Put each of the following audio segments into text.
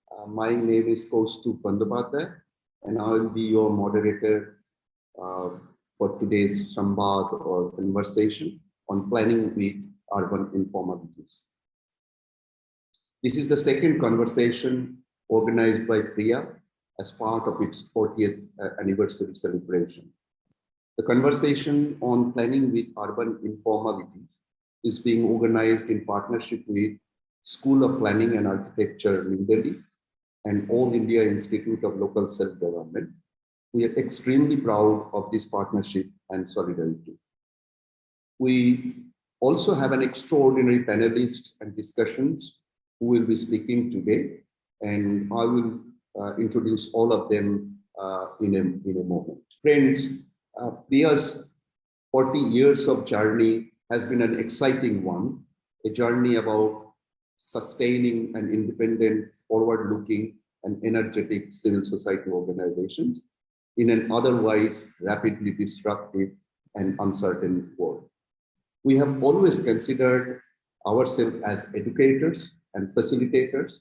My name is Kaustup Bandyopadhyay, and I will be your moderator uh, for today's Sambad or conversation on planning with urban informalities. This is the second conversation organized by Priya as part of its 40th anniversary celebration. The conversation on planning with urban informalities is being organized in partnership with School of Planning and Architecture, New Delhi, and All India Institute of Local Self-Government. We are extremely proud of this partnership and solidarity. We also have an extraordinary panelist and discussions who will be speaking today, and I will introduce all of them in a moment. Friends, Priya's 40 years of journey has been an exciting one, a journey about sustaining an independent, forward-looking, and energetic civil society organizations in an otherwise rapidly disruptive and uncertain world. We have always considered ourselves as educators and facilitators,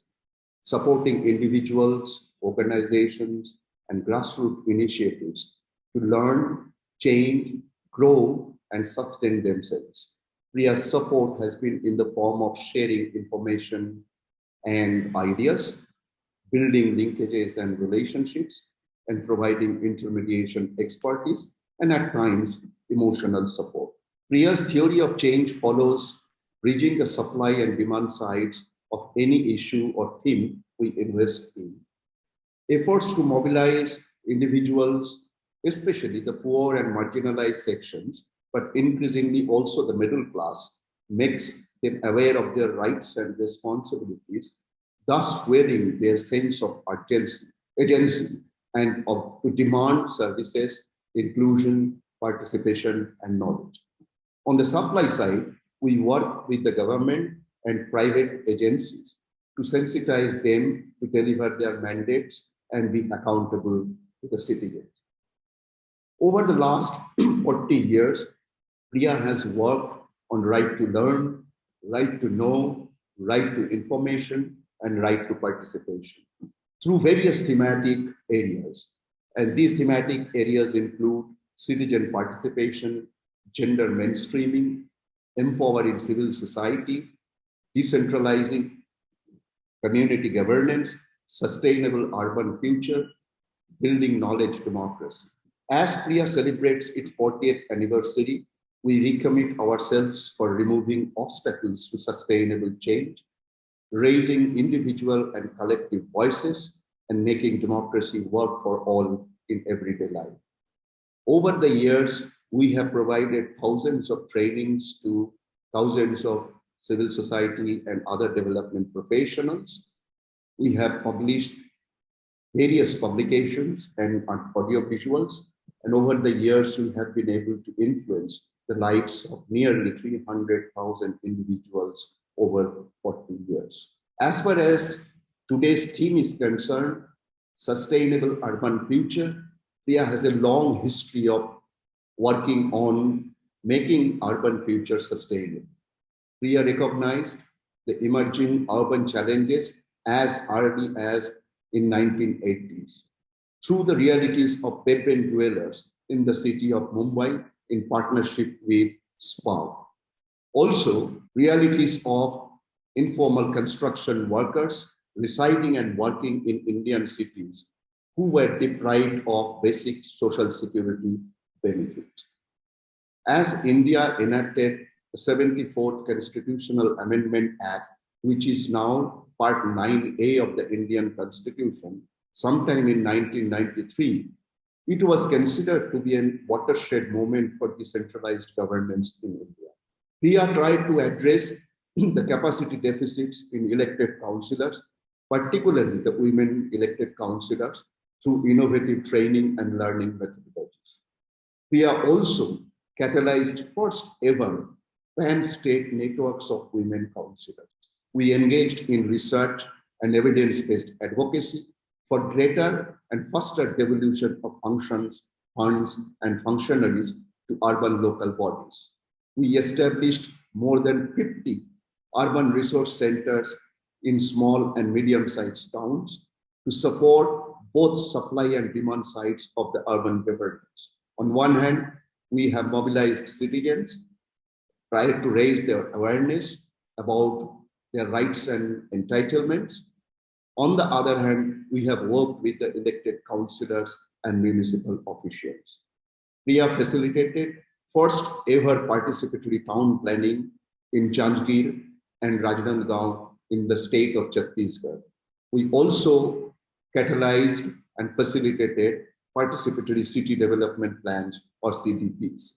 supporting individuals, organizations, and grassroots initiatives to learn, change, grow, and sustain themselves. Priya's support has been in the form of sharing information and ideas, building linkages and relationships, and providing intermediation expertise, and at times, emotional support. Priya's theory of change follows bridging the supply and demand sides of any issue or theme we invest in. Efforts to mobilize individuals, especially the poor and marginalized sections, but increasingly also the middle class, makes them aware of their rights and responsibilities, thus fueling their sense of agency and to demand services, inclusion, participation, and knowledge. On the supply side, we work with the government and private agencies to sensitize them to deliver their mandates and be accountable to the citizens. Over the last 40 years, Priya has worked on right to learn, right to know, right to information, and right to participation through various thematic areas. And these thematic areas include citizen participation, gender mainstreaming, empowering civil society, decentralizing community governance, sustainable urban future, building knowledge democracy. As Priya celebrates its 40th anniversary, we recommit ourselves for removing obstacles to sustainable change, raising individual and collective voices, and making democracy work for all in everyday life. Over the years, we have provided thousands of trainings to thousands of civil society and other development professionals. We have published various publications and audio visuals, and over the years, we have been able to influence the lives of nearly 300,000 individuals over 40 years. As far as today's theme is concerned, sustainable urban future, Priya has a long history of working on making urban future sustainable. Priya recognized the emerging urban challenges as early as in 1980s through the realities of pavement dwellers in the city of Mumbai in partnership with SPARC. Also, realities of informal construction workers residing and working in Indian cities who were deprived of basic social security benefits. As India enacted the 74th Constitutional Amendment Act, which is now Part 9A of the Indian Constitution, sometime in 1993, it was considered to be a watershed moment for decentralized governance in India. Priya tried to address the capacity deficits in elected councillors, particularly the women elected councillors, through innovative training and learning methodologies. Priya also catalyzed first ever pan-state networks of women councillors. We engaged in research and evidence-based advocacy for greater and faster devolution of functions, funds, and functionaries to urban local bodies. We established more than 50 urban resource centers in small and medium-sized towns to support both supply and demand sides of the urban governance. On one hand, we have mobilized citizens, tried to raise their awareness about their rights and entitlements. On the other hand, we have worked with the elected councillors and municipal officials. Priya facilitated first ever participatory town planning in Janjgir and Rajnandgaon in the state of Chhattisgarh. We also catalyzed and facilitated participatory city development plans or CDPs.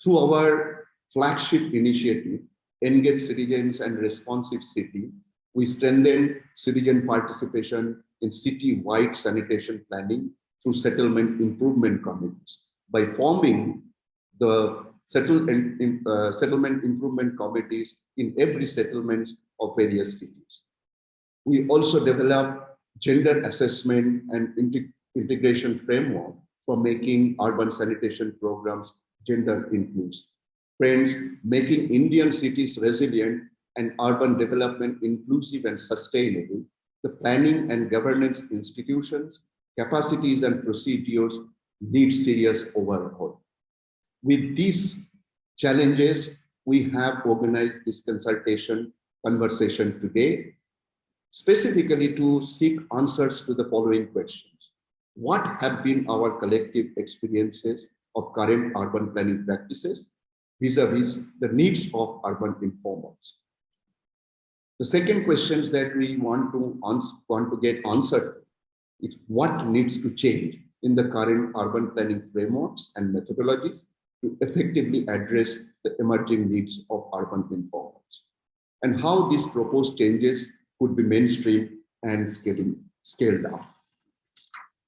Through our flagship initiative, Engage Citizens and Responsive City, we strengthened citizen participation in city-wide sanitation planning through settlement improvement committees. By forming the settlement improvement committees in every settlement of various cities. We also developed gender assessment and integration framework for making urban sanitation programs gender inclusive. Friends, making Indian cities resilient and urban development inclusive and sustainable, the planning and governance institutions, capacities and procedures need serious overhaul. With these challenges, we have organized this conversation today, specifically to seek answers to the following questions. What have been our collective experiences of current urban planning practices vis-a-vis the needs of urban informers? The second questions that we want to get answered is what needs to change in the current urban planning frameworks and methodologies to effectively address the emerging needs of urban informers, and how these proposed changes could be mainstreamed and scaled up.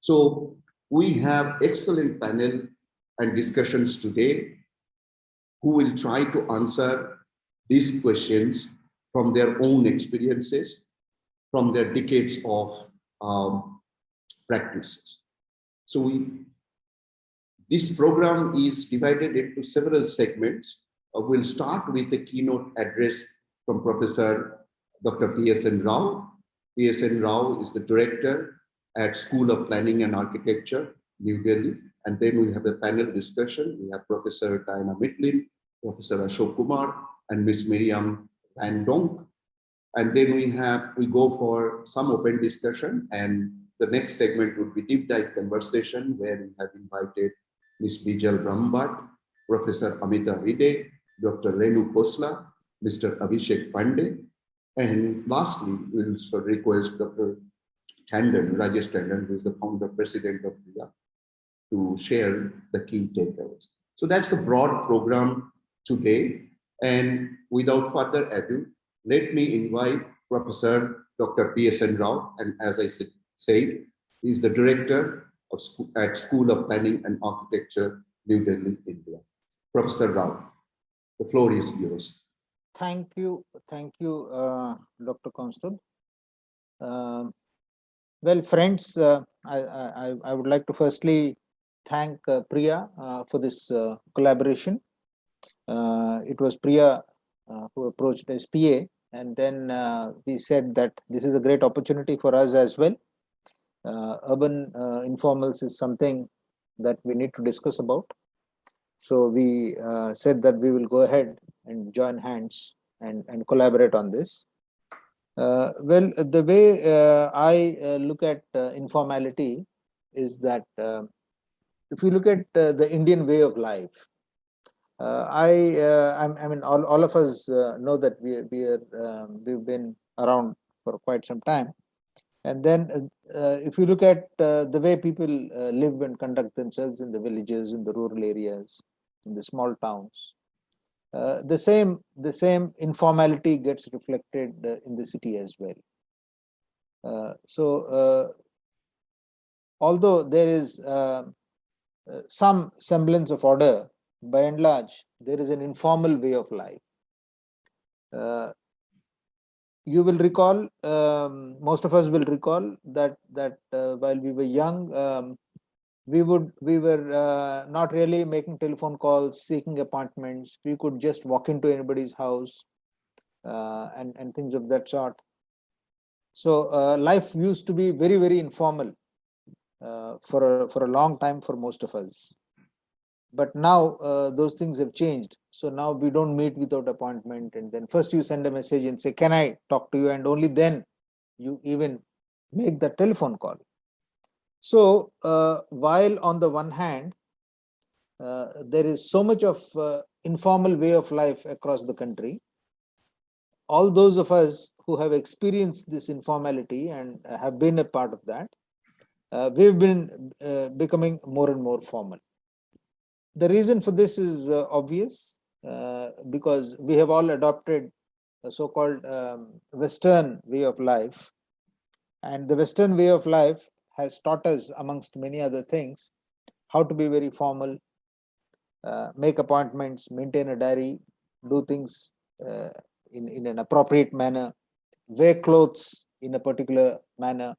So we have excellent panel and discussions today who will try to answer these questions from their own experiences, from their decades of practices. So this program is divided into several segments. We'll start with a keynote address from Professor Dr. P.S.N. Rao. P.S.N. Rao is the director at School of Planning and Architecture, New Delhi. And then we have a panel discussion. We have Professor Diana Mitlin, Professor Ashok Kumar, and Ms. Miriam Van Donk. And then we go for some open discussion, and the next segment would be deep dive conversation, where we have invited Ms. Bijal Brahmbhatt, Professor Amita Ride, Dr. Renu Khosla, Mr. Abhishek Pandey, and lastly, we will also request Dr. Tandon, Rajesh Tandon, who is the founder president of PRIA, to share the key takeaways. So that's the broad program today. And without further ado, let me invite Professor Dr. P.S.N. Rao, and as I said, he is the director at School of Planning and Architecture, New Delhi, India. Professor Rao, the floor is yours. Thank you, Dr. Kaustubh. Well, friends, I would like to firstly thank Priya for this collaboration. It was Priya who approached as PA, and then we said that this is a great opportunity for us as well. Urban informals is something that we need to discuss about. So we said that we will go ahead and join hands and collaborate on this. Well, the way I look at informality is that if you look at the Indian way of life, I mean, all of us know that we've been around for quite some time. And then if you look at the way people live and conduct themselves in the villages, in the rural areas, in the small towns, the same informality gets reflected in the city as well. So although there is some semblance of order, by and large, there is an informal way of life. You will recall, most of us will recall that while we were young, we were not really making telephone calls, seeking appointments. We could just walk into anybody's house and things of that sort. So life used to be very, very informal for a long time for most of us. But now those things have changed. So now we don't meet without appointment, and then first you send a message and say, "Can I talk to you?" And only then you even make the telephone call. So while on the one hand there is so much of informal way of life across the country, all those of us who have experienced this informality and have been a part of that, we've been becoming more and more formal. The reason for this is obvious, because we have all adopted a so-called Western way of life, and the Western way of life has taught us, amongst many other things, how to be very formal, make appointments, maintain a diary, do things in an appropriate manner, wear clothes in a particular manner,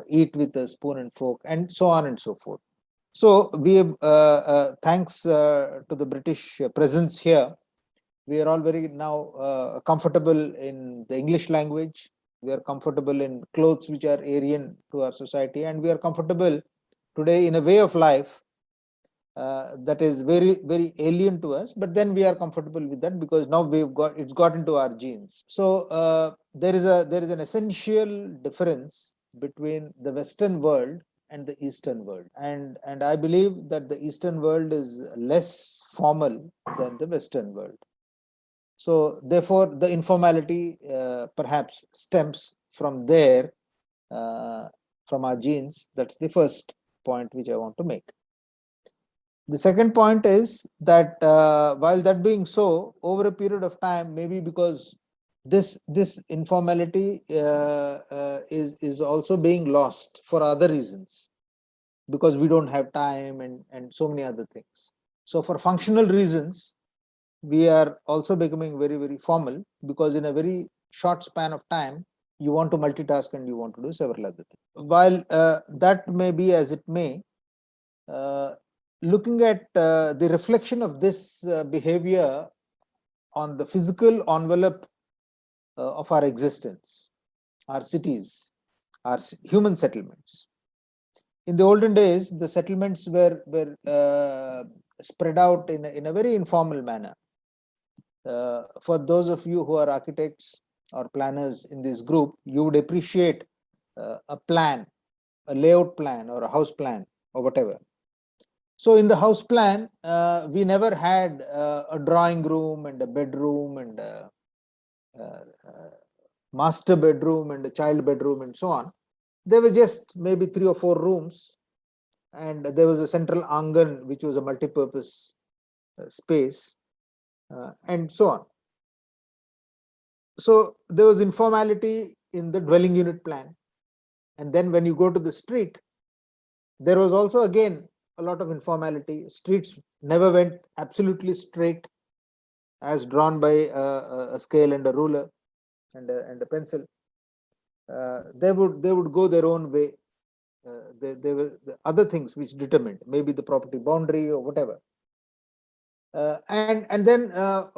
eat with a spoon and fork, and so on and so forth. So we have, thanks to the British presence here, we are all very now comfortable in the English language. We are comfortable in clothes which are Aryan to our society, and we are comfortable today in a way of life that is very, very alien to us. But then we are comfortable with that because now it's got into our genes. So there is an essential difference between the Western world and the Eastern world, and I believe that the Eastern world is less formal than the Western world. So therefore, the informality perhaps stems from there, from our genes. That's the first point which I want to make. The second point is that while that being so, over a period of time, maybe because this informality is also being lost for other reasons, because we don't have time and so many other things. So for functional reasons, we are also becoming very, very formal, because in a very short span of time, you want to multitask and you want to do several other things. While that may be as it may, looking at the reflection of this behavior on the physical envelope of our existence, our cities, our human settlements. In the olden days, the settlements were spread out in a very informal manner. For those of you who are architects or planners in this group, you would appreciate a plan, a layout plan or a house plan or whatever. So in the house plan, we never had a drawing room and a bedroom and a master bedroom and a child bedroom and so on. There were just maybe 3 or 4 rooms, and there was a central angan, which was a multi-purpose space, and so on. So there was informality in the dwelling unit plan. And then when you go to the street, there was also again a lot of informality. Streets never went absolutely straight as drawn by a scale and a ruler and a pencil. They would go their own way. There were the other things which determined, maybe the property boundary or whatever. And then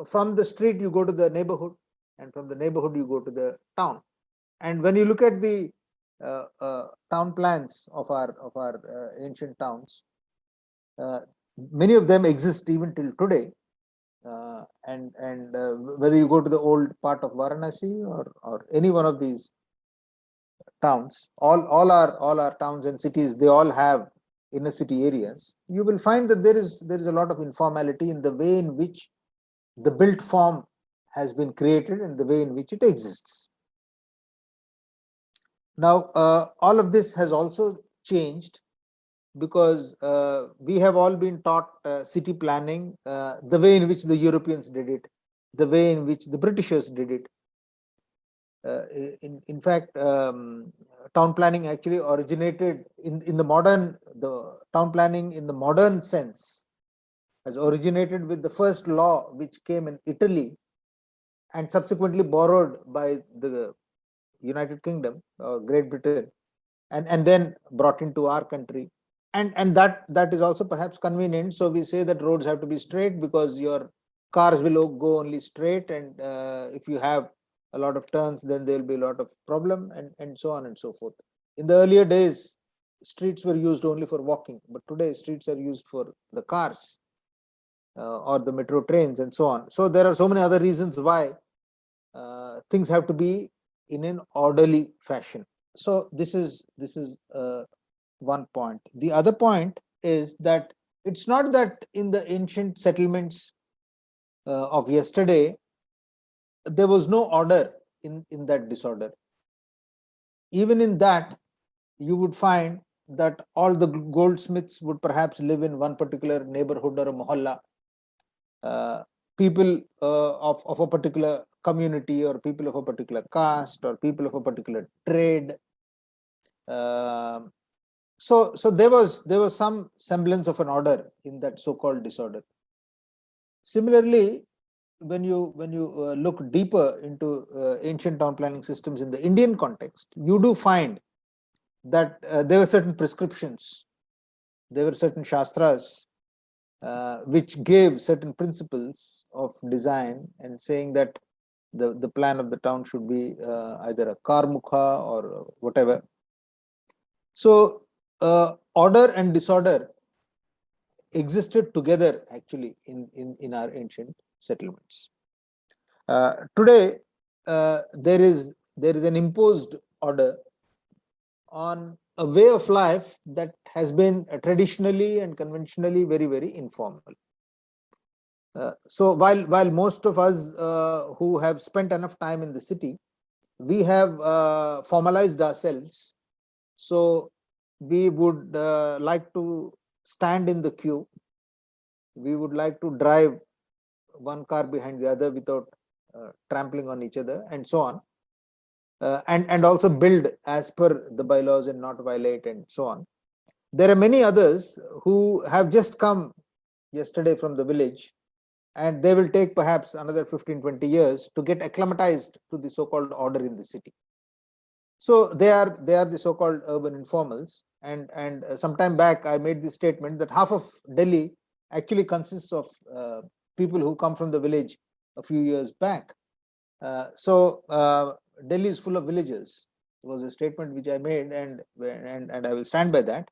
from the street you go to the neighborhood, and from the neighborhood you go to the town. And when you look at the town plans of our ancient towns, many of them exist even till today. And whether you go to the old part of Varanasi or any one of these towns, all our towns and cities, they all have inner city areas. You will find that there is a lot of informality in the way in which the built form has been created and the way in which it exists. Now, all of this has also changed because we have all been taught city planning the way in which the Europeans did it, the way in which the Britishers did it. In fact, town planning actually originated in the town planning in the modern sense has originated with the first law which came in Italy and subsequently borrowed by the United Kingdom, Great Britain, and then brought into our country. And that is also perhaps convenient. So we say that roads have to be straight because your cars will go only straight, and if you have a lot of turns, then there will be a lot of problem, and so on and so forth. In the earlier days, streets were used only for walking, but today streets are used for the cars or the metro trains and so on. So there are so many other reasons why things have to be in an orderly fashion. So this is one point. The other point is that it's not that in the ancient settlements of yesterday there was no order in that disorder. Even in that, you would find that all the goldsmiths would perhaps live in one particular neighborhood or a mohalla. People of a particular community, or people of a particular caste, or people of a particular trade. So there was some semblance of an order in that so-called disorder. Similarly, when you look deeper into ancient town planning systems in the Indian context, you do find that there were certain prescriptions, there were certain shastras which gave certain principles of design, and saying that the plan of the town should be either a karmukha or whatever. So order and disorder existed together actually in our ancient settlements. Today, there is an imposed order on a way of life that has been traditionally and conventionally very, very informal. So while most of us who have spent enough time in the city, we have formalized ourselves. So we would like to stand in the queue. We would like to drive one car behind the other without trampling on each other, and so on. And also build as per the bylaws and not violate, and so on. There are many others who have just come yesterday from the village, and they will take perhaps another 15-20 years to get acclimatized to the so-called order in the city. So they are the so-called urban informals. And some time back, I made this statement that half of Delhi actually consists of people who come from the village a few years back. So Delhi is full of villagers. It was a statement which I made, and I will stand by that.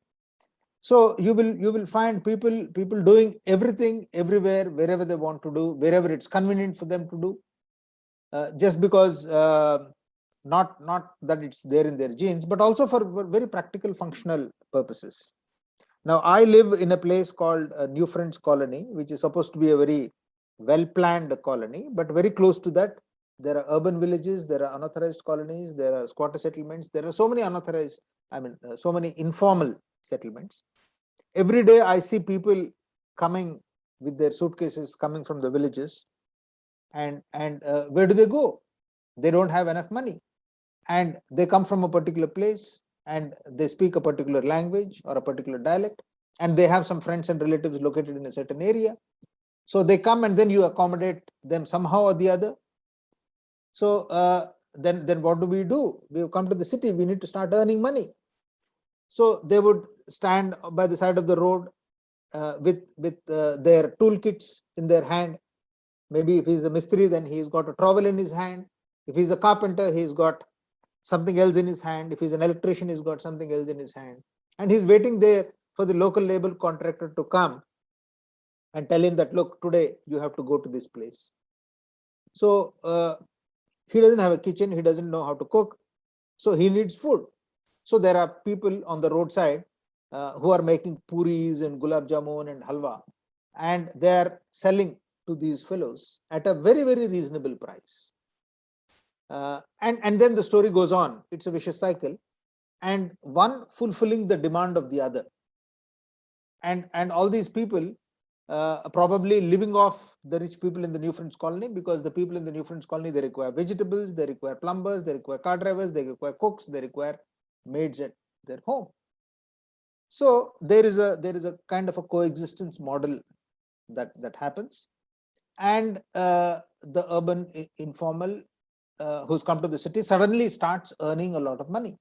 So you will find people doing everything everywhere, wherever they want to do, wherever it's convenient for them to do, just because not that it's there in their genes, but also for very practical functional purposes. Now, I live in a place called New Friends Colony, which is supposed to be a very well-planned colony, but very close to that, there are urban villages, there are unauthorized colonies, there are squatter settlements, there are so many unauthorized, so many informal settlements. Every day I see people coming with their suitcases, coming from the villages, and where do they go? They don't have enough money, and they come from a particular place, and they speak a particular language or a particular dialect, and they have some friends and relatives located in a certain area. So they come, and then you accommodate them somehow or the other. So then what do? We have come to the city, we need to start earning money. So they would stand by the side of the road with their toolkits in their hand. Maybe if he's a mistri, then he's got a trowel in his hand. If he's a carpenter, he's got something else in his hand. If he's an electrician, he's got something else in his hand. And he's waiting there for the local labor contractor to come and tell him that, look, today you have to go to this place. So he doesn't have a kitchen, he doesn't know how to cook, so he needs food. So there are people on the roadside who are making puris and gulab jamun and halwa, and they are selling to these fellows at a very, very reasonable price. And then the story goes on. It's a vicious cycle, and one fulfilling the demand of the other. And all these people probably living off the rich people in the New Friends Colony, because the people in the New Friends Colony, they require vegetables, they require plumbers, they require car drivers, they require cooks, they require maids at their home. So there is a kind of a coexistence model that happens, and the urban informal who's come to the city suddenly starts earning a lot of money,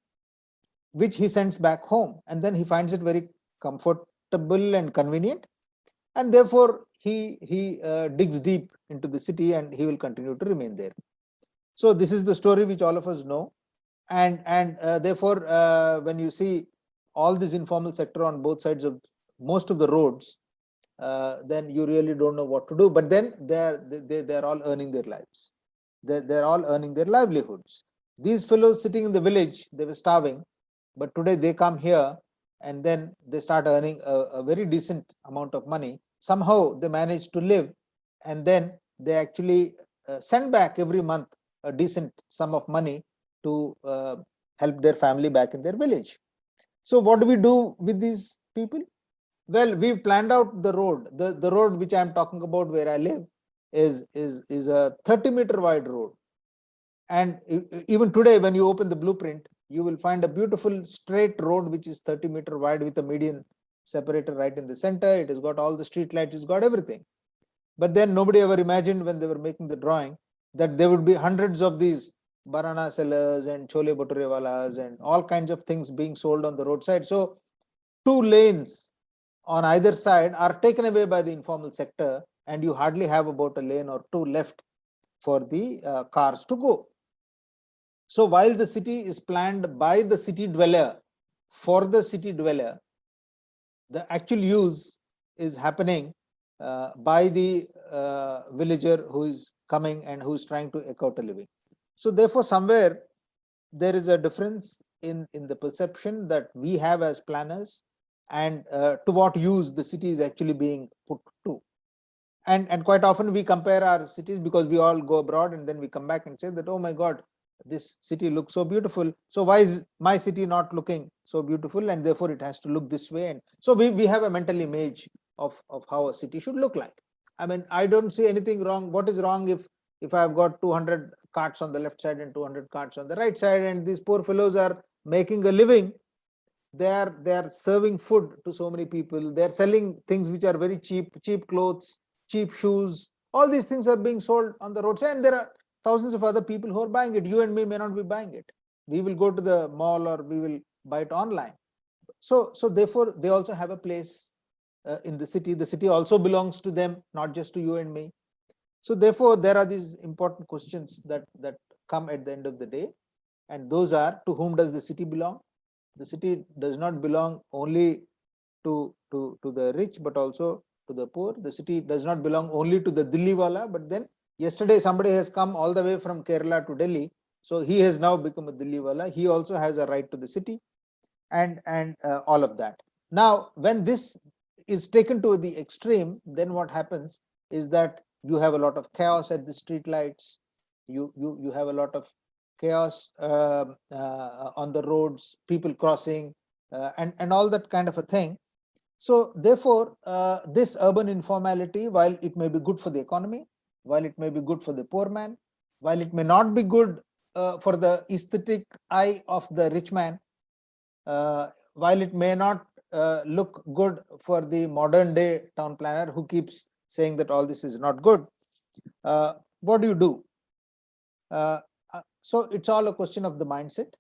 which he sends back home, and then he finds it very comfortable and convenient, and therefore he digs deep into the city, and he will continue to remain there. So this is the story which all of us know. And therefore, when you see all this informal sector on both sides of most of the roads, then you really don't know what to do. But then they're all earning their lives. They're all earning their livelihoods. These fellows sitting in the village, they were starving, but today they come here and then they start earning a very decent amount of money. Somehow they manage to live, and then they actually send back every month a decent sum of money to help their family back in their village. So what do we do with these people? Well, we've planned out the road. The road which I'm talking about where I live is a 30-meter wide road. And even today, when you open the blueprint, you will find a beautiful straight road which is 30-meter wide with a median separator right in the center. It has got all the street lights, it's got everything. But then nobody ever imagined when they were making the drawing that there would be hundreds of these banana sellers and chole bhature walas and all kinds of things being sold on the roadside. So 2 lanes on either side are taken away by the informal sector, and you hardly have about a lane or two left for the cars to go. So while the city is planned by the city dweller for the city dweller, the actual use is happening by the villager who is coming and who is trying to eke out a living. So therefore, somewhere there is a difference in the perception that we have as planners and to what use the city is actually being put to. And quite often we compare our cities because we all go abroad and then we come back and say that, oh my God, this city looks so beautiful. So why is my city not looking so beautiful? And therefore it has to look this way. And so we have a mental image of how a city should look like. I mean, I don't see anything wrong. What is wrong if I've got 200 carts on the left side and 200 carts on the right side, and these poor fellows are making a living? They are serving food to so many people. They're selling things which are very cheap clothes, cheap shoes. All these things are being sold on the roadside, and there are thousands of other people who are buying it. You and me may not be buying it. We will go to the mall or we will buy it online. So therefore, they also have a place in the city. The city also belongs to them, not just to you and me. So therefore, there are these important questions that come at the end of the day, and those are: to whom does the city belong? The city does not belong only to the rich, but also to the poor. The city does not belong only to the Delhi wala, but then yesterday somebody has come all the way from Kerala to Delhi, so he has now become a Delhi wala. He also has a right to the city, and all of that. Now, when this is taken to the extreme, then what happens is that you have a lot of chaos at the street lights. You have a lot of chaos on the roads, people crossing, and all that kind of a thing. So therefore, this urban informality, while it may be good for the economy, while it may be good for the poor man, while it may not be good for the aesthetic eye of the rich man, while it may not look good for the modern day town planner who keeps saying that all this is not good, what do you do? So it's all a question of the mindset.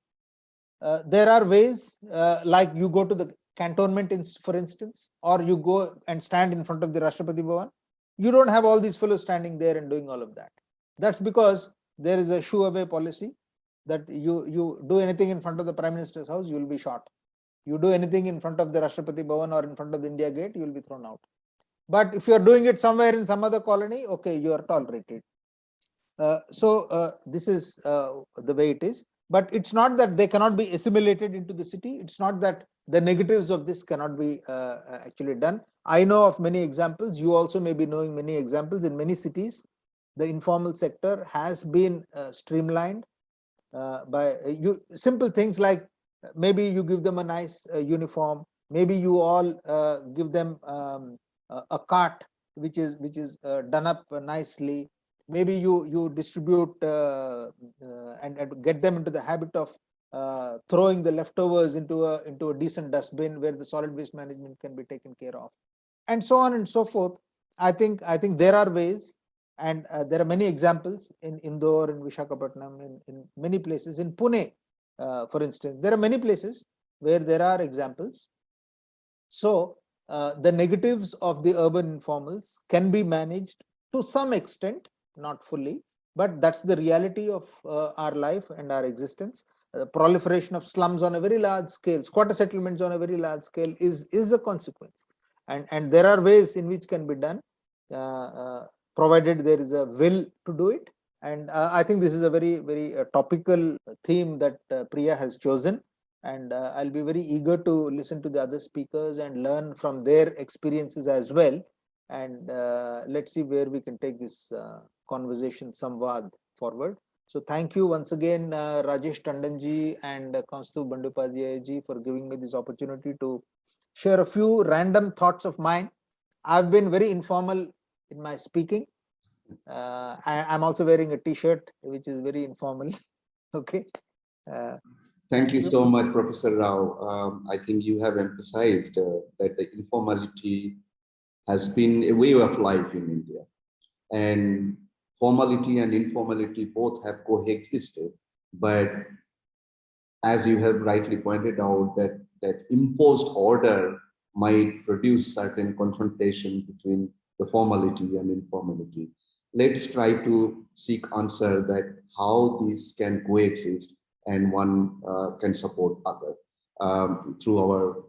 There are ways, like you go to the cantonment, for instance, or you go and stand in front of the Rashtrapati Bhavan. You don't have all these fellows standing there and doing all of that. That's because there is a shoo away policy that you do anything in front of the Prime Minister's house, you will be shot. You do anything in front of the Rashtrapati Bhavan or in front of the India Gate, you will be thrown out. But if you are doing it somewhere in some other colony, okay, you are tolerated. So this is the way it is. But it's not that they cannot be assimilated into the city. It's not that the negatives of this cannot be actually done. I know of many examples. You also may be knowing many examples. In many cities, the informal sector has been streamlined by simple things like maybe you give them a nice uniform. Maybe you all give them a cart which is done up nicely. Maybe you distribute and get them into the habit of throwing the leftovers into a decent dustbin where the solid waste management can be taken care of, and so on and so forth. I think there are ways, and there are many examples in Indore, in Visakhapatnam, in many places, in Pune, for instance. There are many places where there are examples. So the negatives of the urban informals can be managed to some extent, not fully, but that's the reality of our life and our existence. The proliferation of slums on a very large scale, squatter settlements on a very large scale is a consequence. And there are ways in which can be done, provided there is a will to do it. And I think this is a very topical theme that Priya has chosen. And I'll be very eager to listen to the other speakers and learn from their experiences as well. And let's see where we can take this conversation samvad forward. So thank you once again, Rajesh Tandonji and Kaustubh Bandyopadhyay ji, for giving me this opportunity to share a few random thoughts of mine. I've been very informal in my speaking. I'm also wearing a t-shirt, which is very informal. Okay. Thank you so much, Professor Rao. I think you have emphasized that the informality has been a way of life in India. And formality and informality both have coexisted. But as you have rightly pointed out, that imposed order might produce certain confrontation between the formality and informality. Let's try to seek answer that how these can coexist and one can support other through our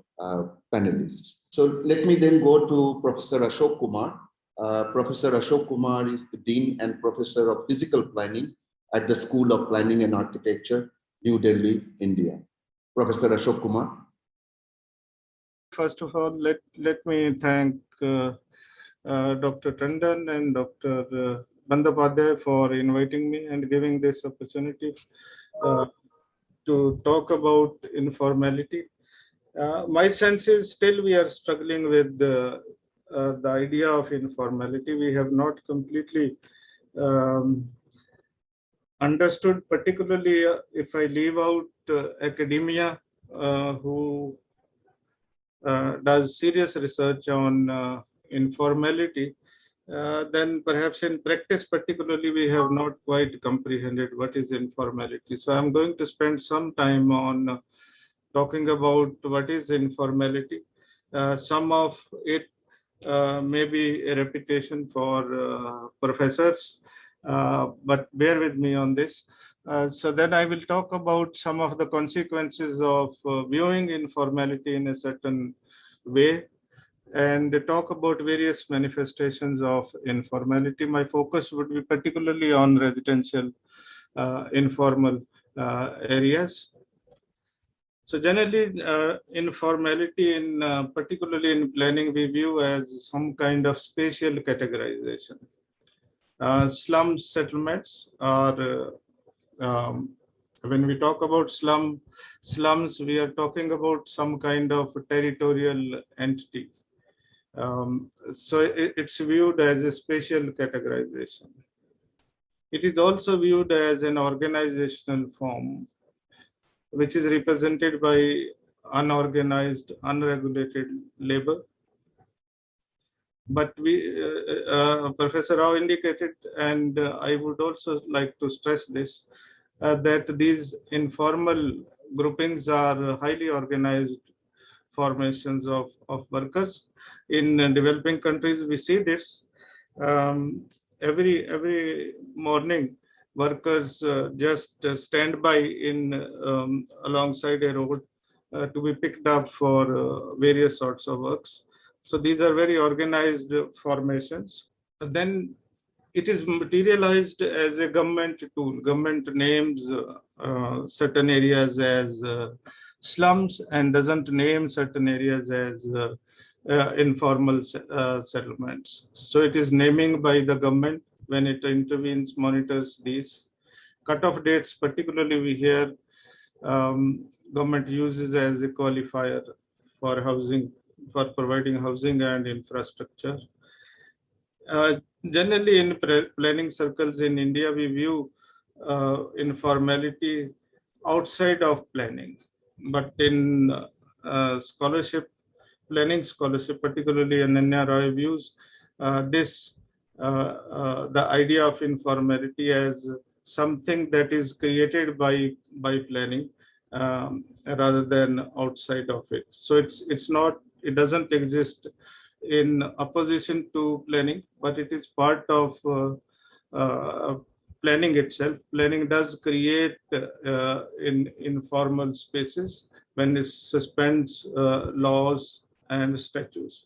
panelists. So let me then go to Professor Ashok Kumar. Professor Ashok Kumar is the Dean and Professor of Physical Planning at the School of Planning and Architecture, New Delhi, India. Professor Ashok Kumar. First of all, let me thank Dr. Tandon and Dr. Bandyopadhyay for inviting me and giving this opportunity to talk about informality. My sense is still we are struggling with the idea of informality. We have not completely understood, particularly if I leave out academia, who does serious research on informality, then perhaps in practice particularly we have not quite comprehended what is informality. So I'm going to spend some time on talking about what is informality. Some of it may be a repetition for professors, but bear with me on this. So then I will talk about some of the consequences of viewing informality in a certain way, and talk about various manifestations of informality. My focus would be particularly on residential informal areas. So generally, informality, particularly in planning, we view as some kind of spatial categorization. Slum settlements are, when we talk about slums, we are talking about some kind of territorial entity. So it's viewed as a spatial categorization. It is also viewed as an organizational form, which is represented by unorganized, unregulated labor. But Professor Rao indicated, and I would also like to stress this, that these informal groupings are highly organized formations of workers. In developing countries, we see this. Every morning, workers just stand by alongside a road to be picked up for various sorts of works. So these are very organized formations. Then it is materialized as a government tool. Government names certain areas as slums and doesn't name certain areas as informal settlements. So it is naming by the government when it intervenes, monitors these. Cut-off dates, particularly we hear government uses as a qualifier for housing, for providing housing and infrastructure. Generally, in planning circles in India, we view informality outside of planning. But in scholarship, planning scholarship, particularly Ananya Roy views the idea of informality as something that is created by planning rather than outside of it. So it doesn't exist in opposition to planning, but it is part of planning itself. Planning does create in informal spaces when it suspends laws and statutes.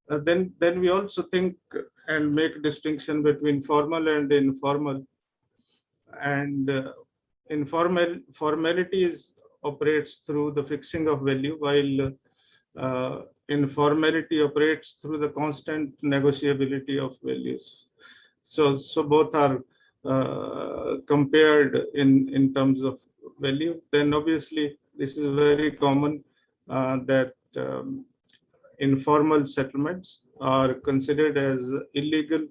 Then we also think and make distinction between formal and informal. And formality operates through the fixing of value, while informality operates through the constant negotiability of values. So both are compared in terms of value. Then obviously this is very common that informal settlements are considered as illegal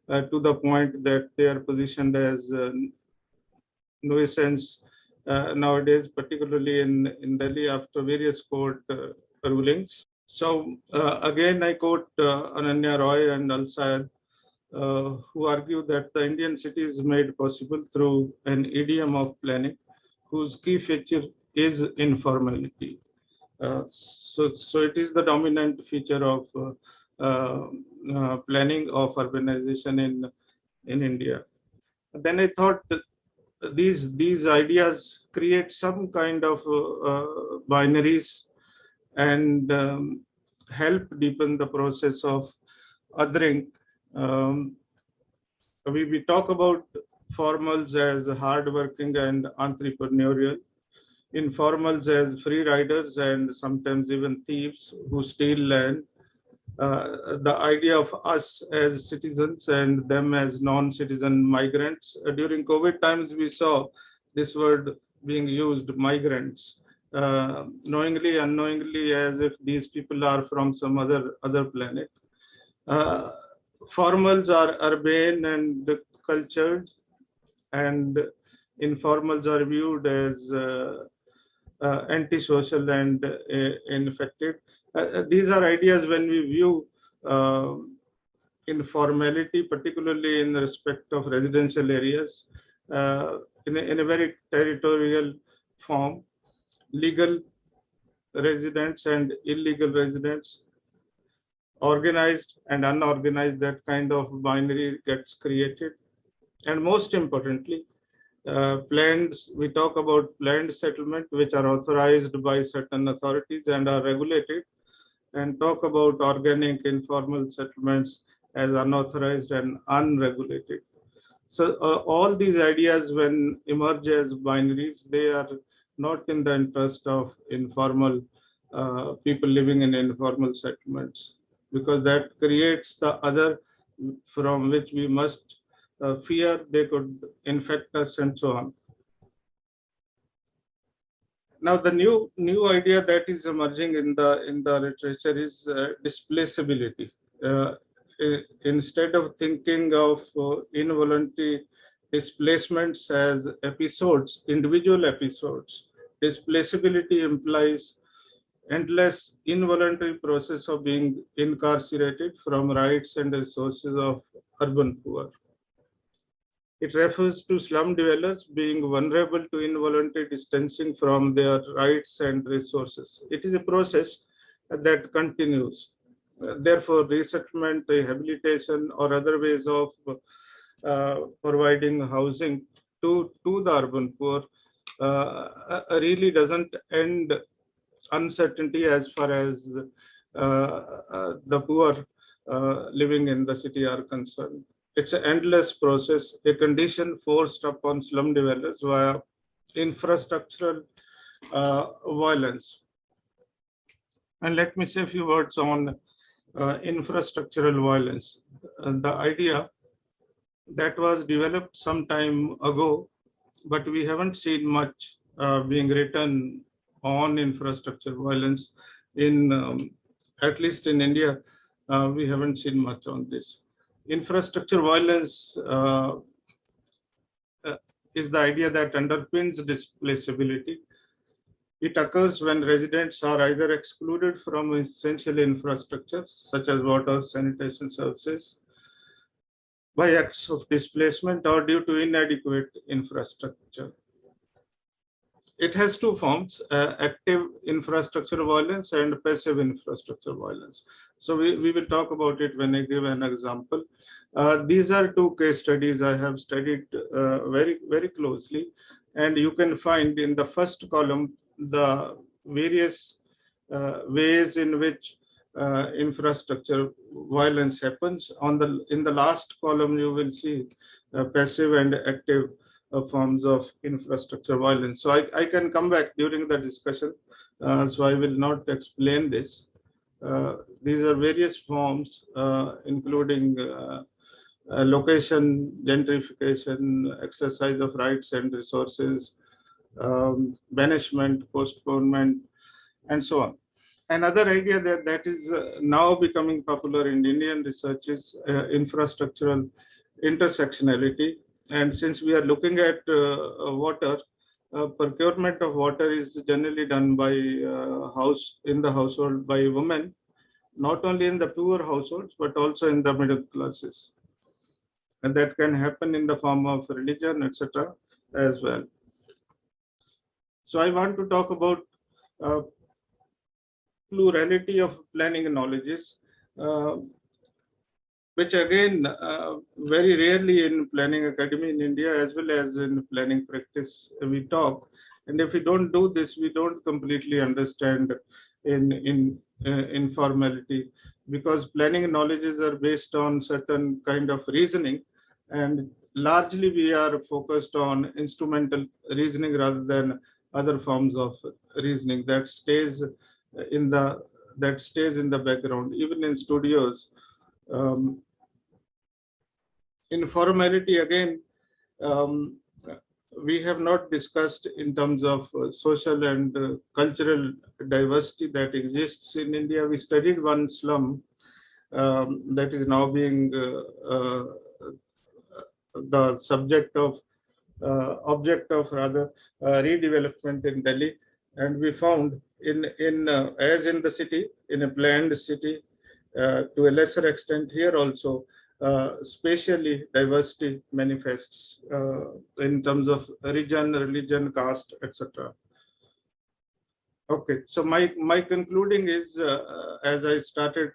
to the point that they are positioned as nuisance nowadays, particularly in Delhi after various court rulings. So again, I quote Ananya Roy and Alsayed, who argue that the Indian city is made possible through an idiom of planning, whose key feature is informality. So it is the dominant feature of planning of urbanization in India. Then I thought that these ideas create some kind of binaries and help deepen the process of othering. We talk about formals as hardworking and entrepreneurial, informals as free riders and sometimes even thieves who steal land. The idea of us as citizens and them as non-citizen migrants. During COVID times, we saw this word being used, migrants, knowingly, unknowingly, as if these people are from some other planet. Formals are urbane and cultured, and informals are viewed as antisocial and infected. These are ideas when we view informality, particularly in respect of residential areas, in a very territorial form. Legal residents and illegal residents, organized and unorganized, that kind of binary gets created. And most importantly, we talk about planned settlement, which are authorized by certain authorities and are regulated, and talk about organic informal settlements as unauthorized and unregulated. So all these ideas, when emerge as binaries, they are not in the interest of informal people living in informal settlements, because that creates the other from which we must fear they could infect us and so on. Now, the new idea that is emerging in the literature is displaceability. Instead of thinking of involuntary displacements as episodes, individual episodes, displaceability implies endless involuntary process of being incarcerated from rights and resources of urban poor. It refers to slum dwellers being vulnerable to involuntary distancing from their rights and resources. It is a process that continues. Therefore, resettlement, rehabilitation, or other ways of providing housing to the urban poor really doesn't end uncertainty as far as the poor living in the city are concerned. It's an endless process, a condition forced upon slum dwellers via infrastructural violence. And let me say a few words on infrastructural violence. The idea that was developed some time ago, but we haven't seen much being written on infrastructure violence in, at least in India, we haven't seen much on this. Infrastructure violence is the idea that underpins displaceability. It occurs when residents are either excluded from essential infrastructure, such as water, sanitation services, by acts of displacement or due to inadequate infrastructure. it has two forms, active infrastructure violence and passive infrastructure violence. So we will talk about it when I give an example. These are two case studies I have studied very, very closely. And you can find in the first column the various ways in which infrastructure violence happens. In the last column, you will see passive and active forms of infrastructure violence. So I can come back during the discussion. So I will not explain this. These are various forms, including location, gentrification, exercise of rights and resources, banishment, postponement, and so on. Another idea that is now becoming popular in Indian research is infrastructural intersectionality. And since we are looking at water, procurement of water is generally done by in the household by women, not only in the poor households, but also in the middle classes. And that can happen in the form of religion, etc. as well. So I want to talk about plurality of planning knowledges, which again, very rarely in planning academy in India as well as in planning practice we talk. And if we don't do this, we don't completely understand in informality, because planning knowledges are based on certain kind of reasoning, and largely we are focused on instrumental reasoning rather than other forms of reasoning that stays in the background, even in studios. Informality again, we have not discussed in terms of social and cultural diversity that exists in India. We studied one slum that is now being the subject of object of rather redevelopment in Delhi, and we found as in the city, in a planned city, to a lesser extent here also, spatially diversity manifests in terms of region, religion, caste, etc. Okay, so my concluding is, as I started,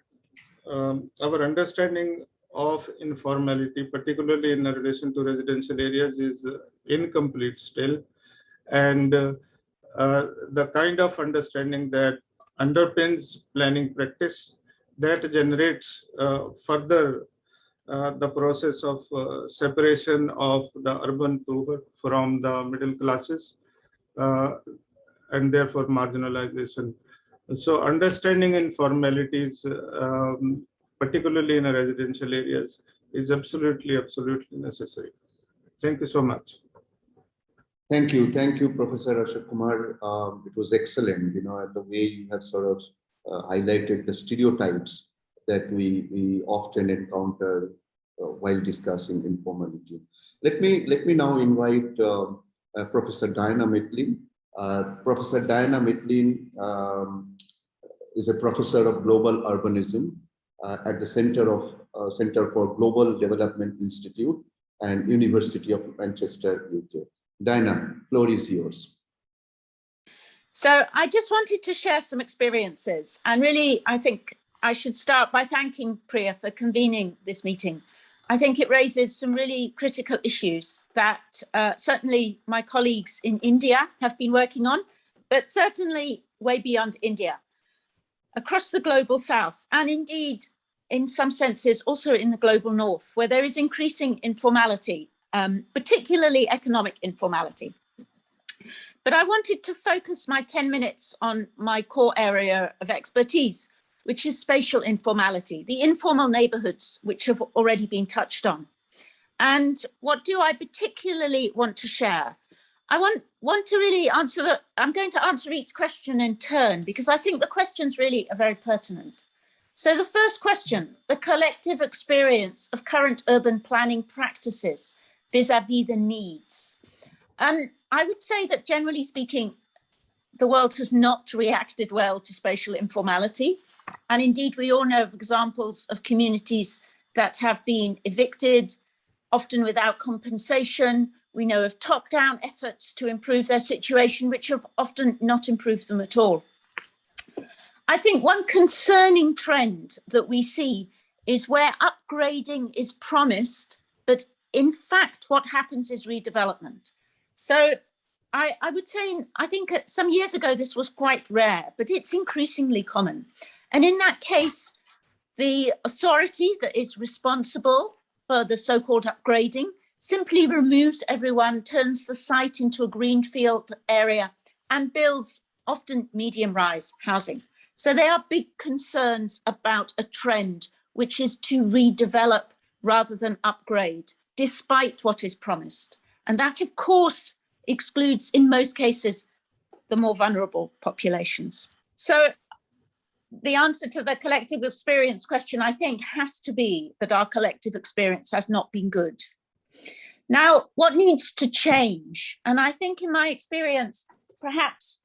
our understanding of informality, particularly in relation to residential areas, is incomplete still. And the kind of understanding that underpins planning practice that generates further the process of separation of the urban poor from the middle classes, and therefore marginalization. So understanding informalities, particularly in residential areas, is absolutely necessary. Thank you so much. Thank you, Professor Ashok Kumar. It was excellent, the way you have sort of highlighted the stereotypes that we often encounter while discussing informality. Let me now invite Professor Diana Mitlin. Professor Diana Mitlin is a professor of global urbanism at the Center for Global Development Institute and University of Manchester, UK. Diana, floor is yours. So I just wanted to share some experiences, and really I think I should start by thanking Priya for convening this meeting. I think it raises some really critical issues that certainly my colleagues in India have been working on, but certainly way beyond India, across the global south, and indeed in some senses also in the global north, where there is increasing informality, particularly economic informality. But I wanted to focus my 10 minutes on my core area of expertise, which is spatial informality, the informal neighborhoods which have already been touched on. And what do I particularly want to share? I want to really answer I'm going to answer each question in turn, because I think the questions really are very pertinent. So the first question, the collective experience of current urban planning practices vis-a-vis the needs. I would say that generally speaking, the world has not reacted well to spatial informality. And indeed, we all know of examples of communities that have been evicted, often without compensation, We know of top-down efforts to improve their situation, which have often not improved them at all. I think one concerning trend that we see is where upgrading is promised, but in fact, what happens is redevelopment. So I would say, I think some years ago, this was quite rare, but it's increasingly common. And in that case, the authority that is responsible for the so-called upgrading simply removes everyone, turns the site into a greenfield area and builds often medium-rise housing. So there are big concerns about a trend, which is to redevelop rather than upgrade, despite what is promised. And that, of course, excludes, in most cases, the more vulnerable populations. So the answer to the collective experience question, I think, has to be that our collective experience has not been good. Now, what needs to change? And I think in my experience, perhaps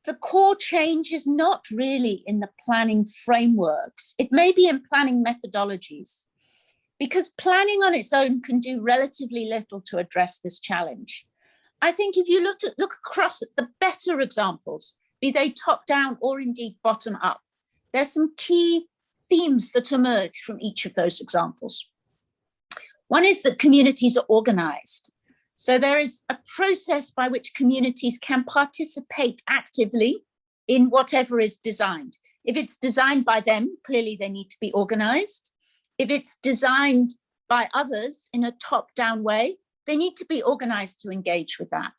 the core change is not really in the planning frameworks. It may be in planning methodologies, because planning on its own can do relatively little to address this challenge. I think if you look across at the better examples, be they top down or indeed bottom up, there's some key themes that emerge from each of those examples. One is that communities are organized. So there is a process by which communities can participate actively in whatever is designed. If it's designed by them, clearly they need to be organized. If it's designed by others in a top-down way, they need to be organized to engage with that.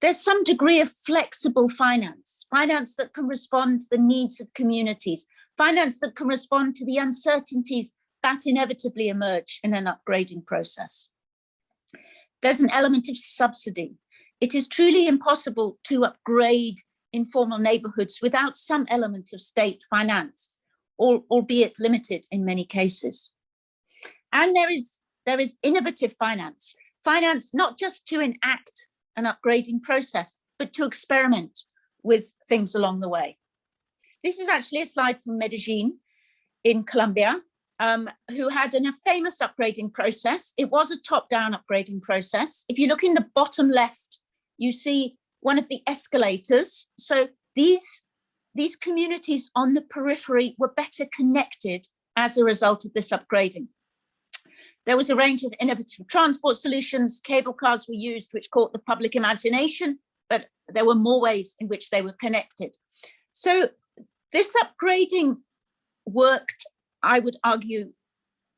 There's some degree of flexible finance that can respond to the needs of communities, finance that can respond to the uncertainties that inevitably emerge in an upgrading process. There's an element of subsidy. It is truly impossible to upgrade informal neighborhoods without some element of state finance, albeit limited in many cases. And there is innovative finance not just to enact an upgrading process, but to experiment with things along the way. This is actually a slide from Medellin in Colombia, who had a famous upgrading process. It was a top-down upgrading process. If you look in the bottom left, you see one of the escalators. So these communities on the periphery were better connected as a result of this upgrading. There was a range of innovative transport solutions. Cable cars were used, which caught the public imagination, but there were more ways in which they were connected. So this upgrading worked, I would argue,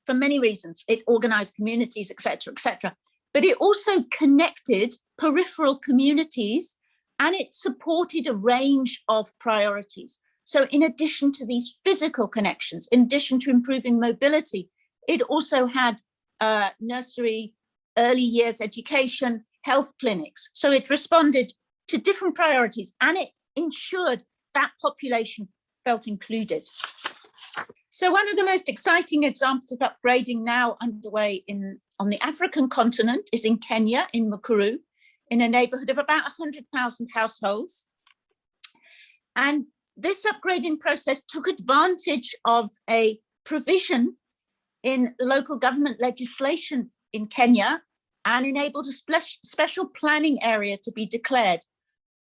for many reasons. It organized communities, et cetera, but it also connected peripheral communities, and it supported a range of priorities. So in addition to these physical connections, in addition to improving mobility, it also had nursery, early years education, health clinics. So it responded to different priorities, and it ensured that population felt included. So one of the most exciting examples of upgrading now underway on the African continent is in Kenya, in Mukuru, in a neighborhood of about 100,000 households. And this upgrading process took advantage of a provision in local government legislation in Kenya and enabled a special planning area to be declared,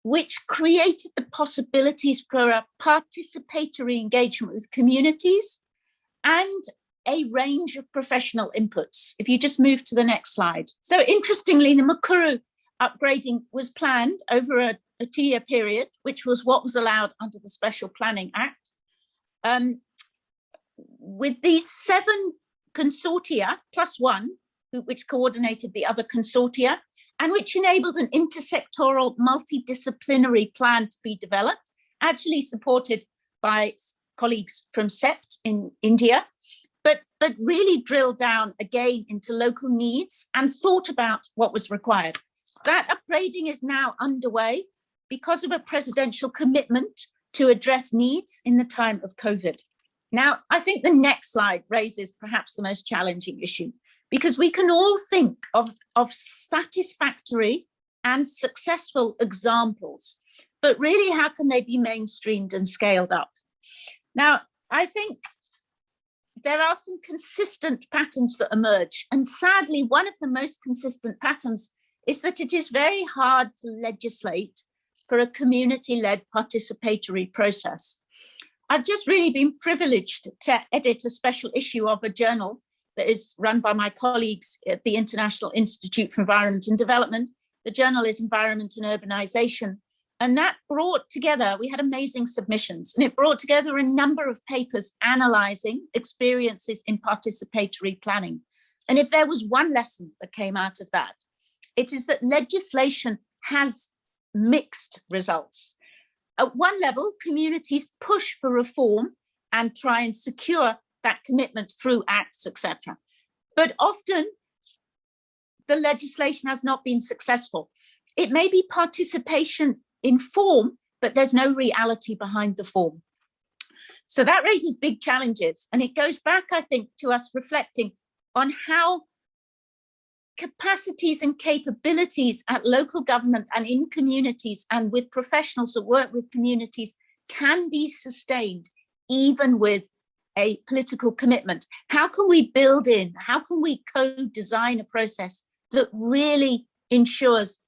which created the possibilities for a participatory engagement with communities and a range of professional inputs. If you just move to the next slide. So interestingly, the Mukuru upgrading was planned over a 2-year period, which was what was allowed under the Special Planning Act. With these 7 consortia, plus one, which coordinated the other consortia, and which enabled an intersectoral multidisciplinary plan to be developed, actually supported by colleagues from CEPT in India, but really drilled down again into local needs and thought about what was required. That upgrading is now underway because of a presidential commitment to address needs in the time of COVID. Now, I think the next slide raises perhaps the most challenging issue, because we can all think of satisfactory and successful examples, but really, how can they be mainstreamed and scaled up? Now, I think there are some consistent patterns that emerge, and sadly, one of the most consistent patterns is that it is very hard to legislate for a community-led participatory process. I've just really been privileged to edit a special issue of a journal that is run by my colleagues at the International Institute for Environment and Development. The journal is Environment and Urbanization. And that brought together, we had amazing submissions, and it brought together a number of papers analyzing experiences in participatory planning. And if there was one lesson that came out of that, it is that legislation has mixed results. At one level, communities push for reform and try and secure that commitment through acts, etc. But often the legislation has not been successful. It may be participation in form, but there's no reality behind the form. So that raises big challenges. And it goes back, I think, to us reflecting on how capacities and capabilities at local government and in communities and with professionals that work with communities can be sustained even with a political commitment. How can we build in, how can we co-design a process that really ensures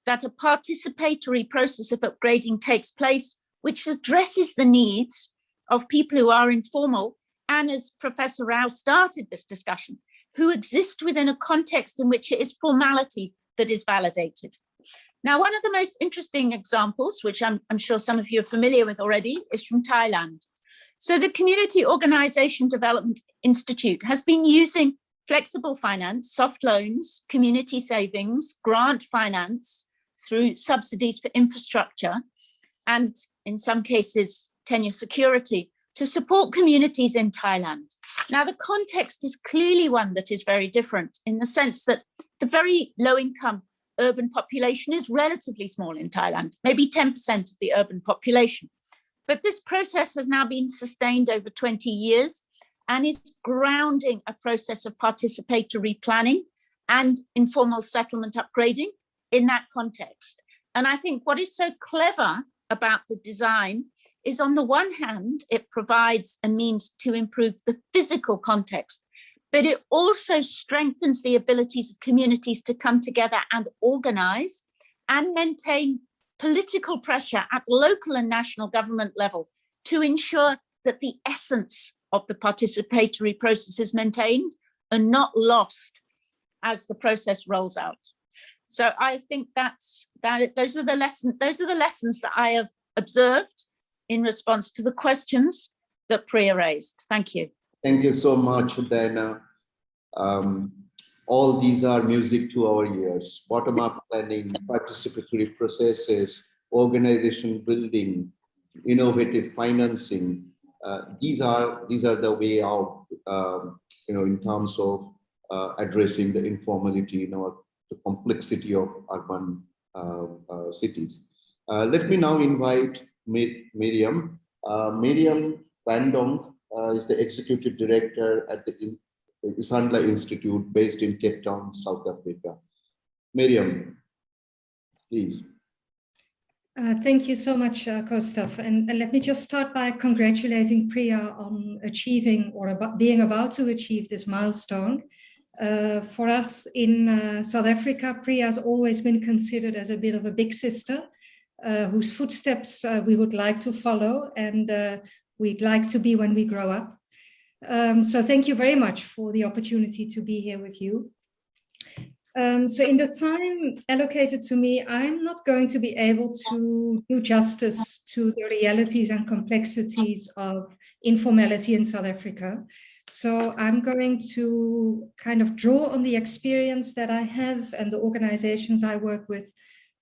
that a participatory process of upgrading takes place, which addresses the needs of people who are informal, and as Professor Rao started this discussion, who exist within a context in which it is formality that is validated. Now, one of the most interesting examples, which I'm sure some of you are familiar with already, is from Thailand. So the Community Organization Development Institute has been using flexible finance, soft loans, community savings, grant finance through subsidies for infrastructure, and in some cases, tenure security, to support communities in Thailand. Now, the context is clearly one that is very different in the sense that the very low-income urban population is relatively small in Thailand, maybe 10% of the urban population. But this process has now been sustained over 20 years and is grounding a process of participatory planning and informal settlement upgrading in that context. And I think what is so clever about the design is, on the one hand, it provides a means to improve the physical context, but it also strengthens the abilities of communities to come together and organize and maintain political pressure at local and national government level to ensure that the essence of the participatory process is maintained and not lost as the process rolls out. So I think those are the lessons that I have observed in response to the questions that Priya raised. Thank you. Thank you so much, Diana. All these are music to our ears. Bottom-up planning, participatory processes, organization building, innovative financing. These are the way out, in terms of addressing the informality, the complexity of urban cities. Let me now invite Miriam. Miriam Bandong is the Executive Director at the Isandla Institute based in Cape Town, South Africa. Miriam, please. Thank you so much, Kostaf. And let me just start by congratulating Priya on achieving or being about to achieve this milestone. For us in South Africa, Priya has always been considered as a bit of a big sister whose footsteps we would like to follow and we'd like to be when we grow up. So thank you very much for the opportunity to be here with you. So in the time allocated to me, I'm not going to be able to do justice to the realities and complexities of informality in South Africa. So I'm going to kind of draw on the experience that I have and the organizations I work with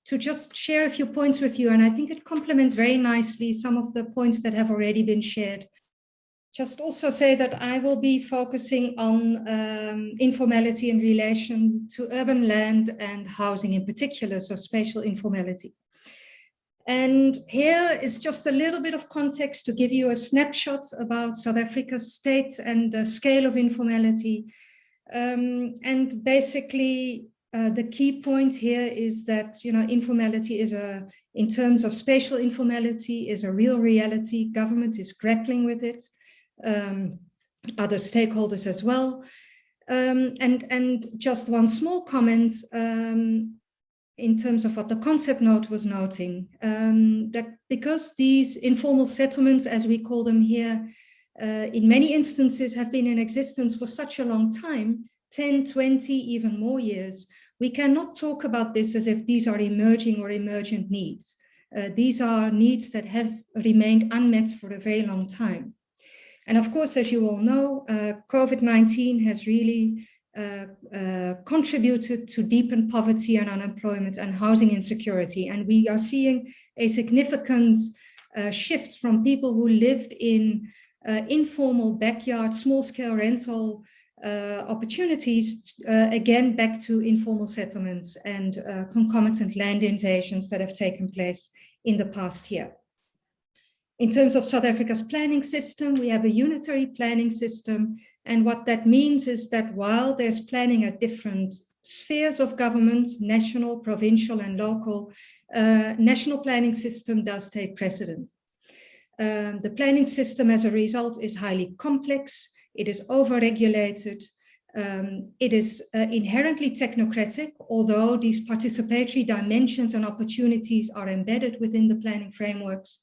to just share a few points with you. And I think it complements very nicely some of the points that have already been shared. Just also say that I will be focusing on informality in relation to urban land and housing in particular, so spatial informality. And here is just a little bit of context to give you a snapshot about South Africa's state and the scale of informality. And basically, the key point here is that, informality is in terms of spatial informality, is a real reality. Government is grappling with it. Other stakeholders as well. And just one small comment, in terms of what the concept note was noting, that because these informal settlements, as we call them here, in many instances have been in existence for such a long time, 10, 20, even more years, we cannot talk about this as if these are emerging or emergent needs. These are needs that have remained unmet for a very long time. And of course, as you all know, COVID-19 has really contributed to deepen poverty and unemployment and housing insecurity. And we are seeing a significant shift from people who lived in informal backyard, small-scale rental opportunities, again, back to informal settlements and concomitant land invasions that have taken place in the past year. In terms of South Africa's planning system, we have a unitary planning system. And what that means is that while there's planning at different spheres of government, national, provincial, and local, national planning system does take precedent. The planning system, as a result, is highly complex. It is over-regulated. It is inherently technocratic, although these participatory dimensions and opportunities are embedded within the planning frameworks.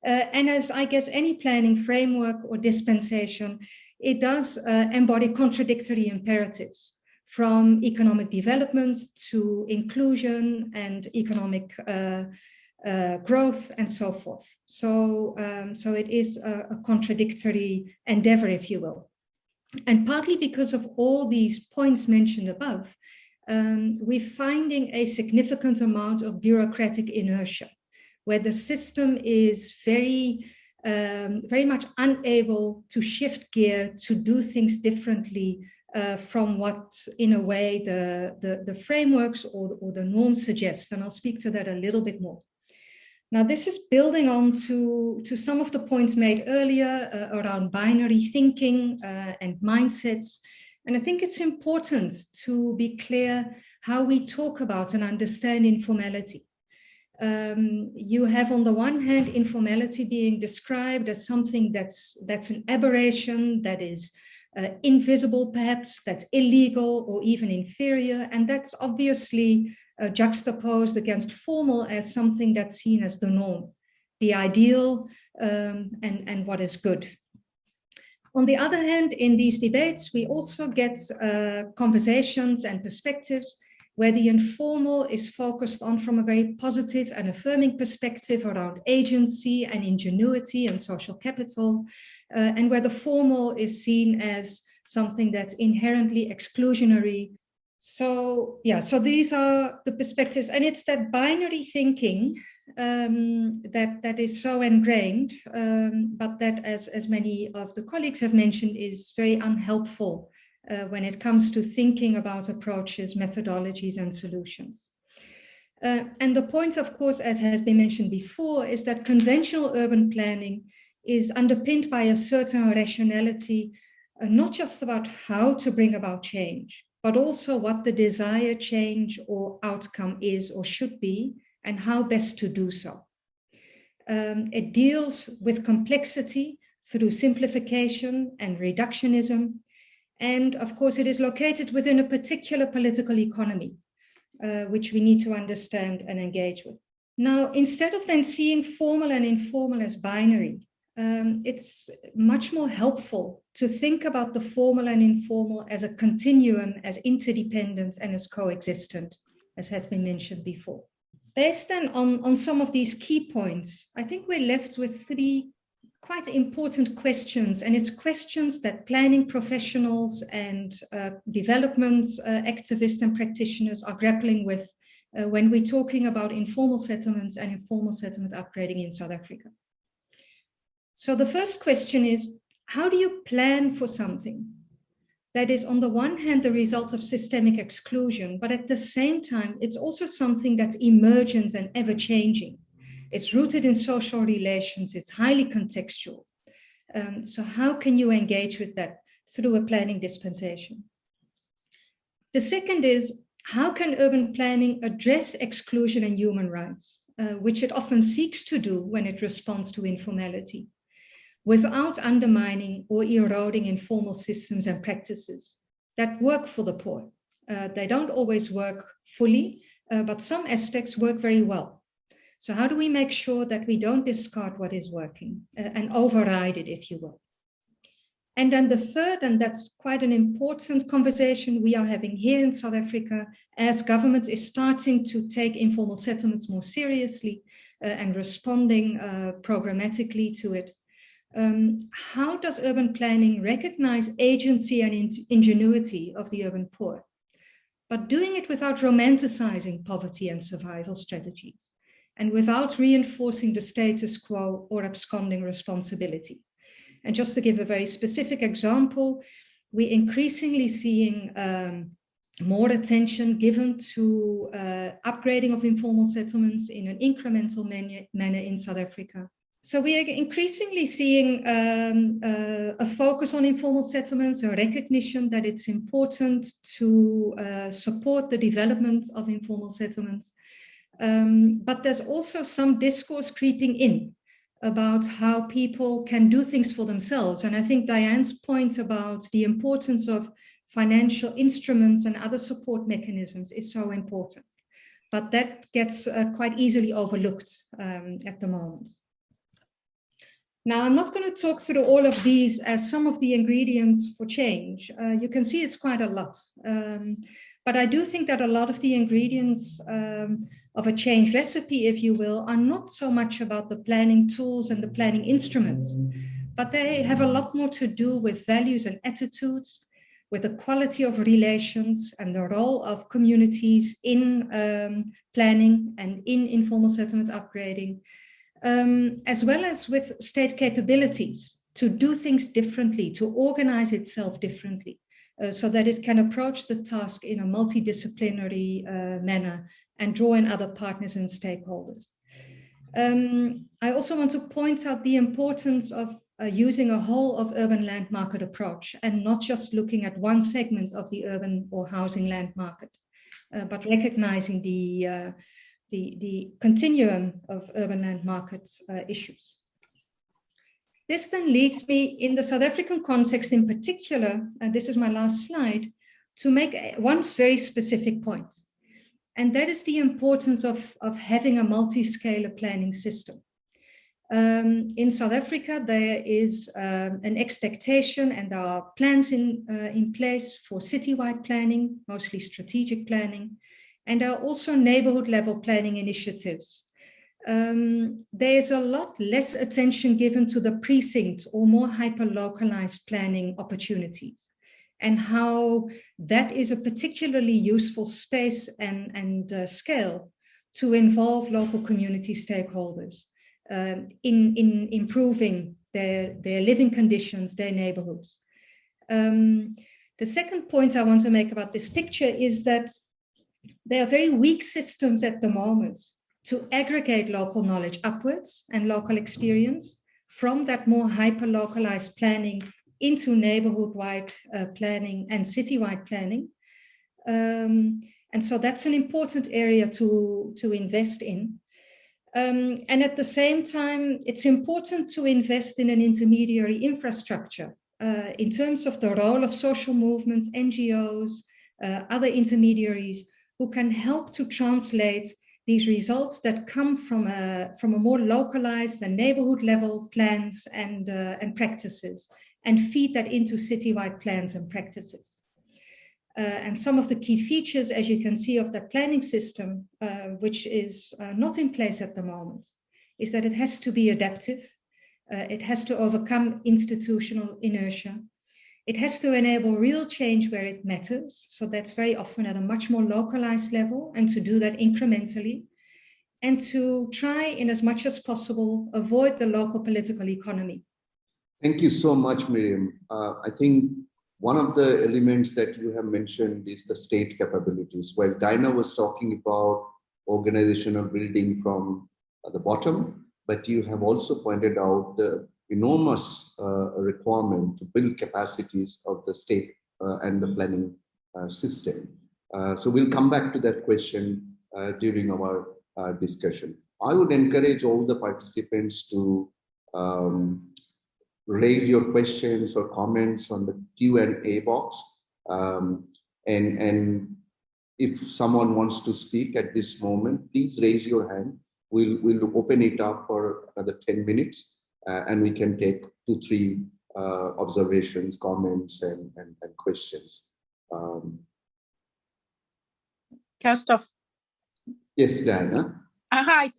And as I guess any planning framework or dispensation, it does embody contradictory imperatives, from economic development to inclusion and economic growth and so forth. So it is a contradictory endeavor, if you will. And partly because of all these points mentioned above, we're finding a significant amount of bureaucratic inertia, where the system is very much unable to shift gear, to do things differently from what, in a way, the frameworks or the norms suggest. And I'll speak to that a little bit more. Now, this is building on to some of the points made earlier around binary thinking and mindsets. And I think it's important to be clear how we talk about and understand informality. You have, on the one hand, informality being described as something that's an aberration, that is invisible perhaps, that's illegal or even inferior. And that's obviously juxtaposed against formal as something that's seen as the norm, the ideal, and what is good. On the other hand, in these debates, we also get conversations and perspectives where the informal is focused on from a very positive and affirming perspective around agency and ingenuity and social capital, and where the formal is seen as something that's inherently exclusionary. So these are the perspectives, and it's that binary thinking that is so ingrained, but that, as many of the colleagues have mentioned, is very unhelpful when it comes to thinking about approaches, methodologies, and solutions. And the point, of course, as has been mentioned before, is that conventional urban planning is underpinned by a certain rationality, not just about how to bring about change, but also what the desired change or outcome is or should be, and how best to do so. It deals with complexity through simplification and reductionism. And of course, it is located within a particular political economy, which we need to understand and engage with. Now, instead of then seeing formal and informal as binary, it's much more helpful to think about the formal and informal as a continuum, as interdependent and as coexistent, as has been mentioned before. Based then on some of these key points, I think we're left with three quite important questions, and it's questions that planning professionals and development activists and practitioners are grappling with when we're talking about informal settlements and informal settlement upgrading in South Africa. So the first question is, how do you plan for something that is, on the one hand, the result of systemic exclusion, but at the same time, it's also something that's emergent and ever-changing. It's rooted in social relations, it's highly contextual. So how can you engage with that through a planning dispensation? The second is, how can urban planning address exclusion and human rights, which it often seeks to do when it responds to informality, without undermining or eroding informal systems and practices that work for the poor? They don't always work fully, but some aspects work very well. So how do we make sure that we don't discard what is working and override it, if you will? And then the third, and that's quite an important conversation we are having here in South Africa, as government is starting to take informal settlements more seriously and responding programmatically to it. How does urban planning recognize agency and ingenuity of the urban poor, but doing it without romanticizing poverty and survival strategies, and without reinforcing the status quo or absconding responsibility? And just to give a very specific example, we're increasingly seeing more attention given to upgrading of informal settlements in an incremental manner in South Africa. So we are increasingly seeing a focus on informal settlements, a recognition that it's important to support the development of informal settlements. But there's also some discourse creeping in about how people can do things for themselves. And I think Diane's point about the importance of financial instruments and other support mechanisms is so important. But that gets quite easily overlooked at the moment. Now, I'm not going to talk through all of these as some of the ingredients for change. You can see it's quite a lot. But I do think that a lot of the ingredients of a change recipe, if you will, are not so much about the planning tools and the planning instruments, but they have a lot more to do with values and attitudes, with the quality of relations and the role of communities in planning and in informal settlement upgrading, as well as with state capabilities to do things differently, to organize itself differently, so that it can approach the task in a multidisciplinary manner and draw in other partners and stakeholders. I also want to point out the importance of using a whole of urban land market approach and not just looking at one segment of the urban or housing land market, but recognizing the continuum of urban land market issues. This then leads me, in the South African context in particular, and this is my last slide, to make one very specific point. And that is the importance of having a multi-scalar planning system. In South Africa, there is an expectation and there are plans in place for citywide planning, mostly strategic planning, and there are also neighborhood level planning initiatives. There is a lot less attention given to the precinct or more hyper-localized planning opportunities, and how that is a particularly useful space and scale to involve local community stakeholders in improving their living conditions, their neighborhoods. The second point I want to make about this picture is that there are very weak systems at the moment to aggregate local knowledge upwards and local experience from that more hyper-localized planning into neighborhood-wide planning and city-wide planning. And so that's an important area to invest in. And at the same time, it's important to invest in an intermediary infrastructure in terms of the role of social movements, NGOs, other intermediaries who can help to translate these results that come from a more localized and neighborhood level plans and practices, and feed that into citywide plans and practices. And some of the key features, as you can see, of that planning system, which is not in place at the moment, is that it has to be adaptive. It has to overcome institutional inertia. It has to enable real change where it matters. So that's very often at a much more localized level, and to do that incrementally, and to try in as much as possible avoid the local political economy. Thank you so much, Miriam. I think one of the elements that you have mentioned is the state capabilities. While Dinah was talking about organizational building from the bottom, but you have also pointed out the enormous requirement to build capacities of the state and the planning system. So we'll come back to that question during our discussion. I would encourage all the participants to raise your questions or comments on the Q&A box. And if someone wants to speak at this moment, please raise your hand. We'll open it up for another 10 minutes and we can take 2-3 observations, comments, and questions. Christoph. Yes, Diana. Hi.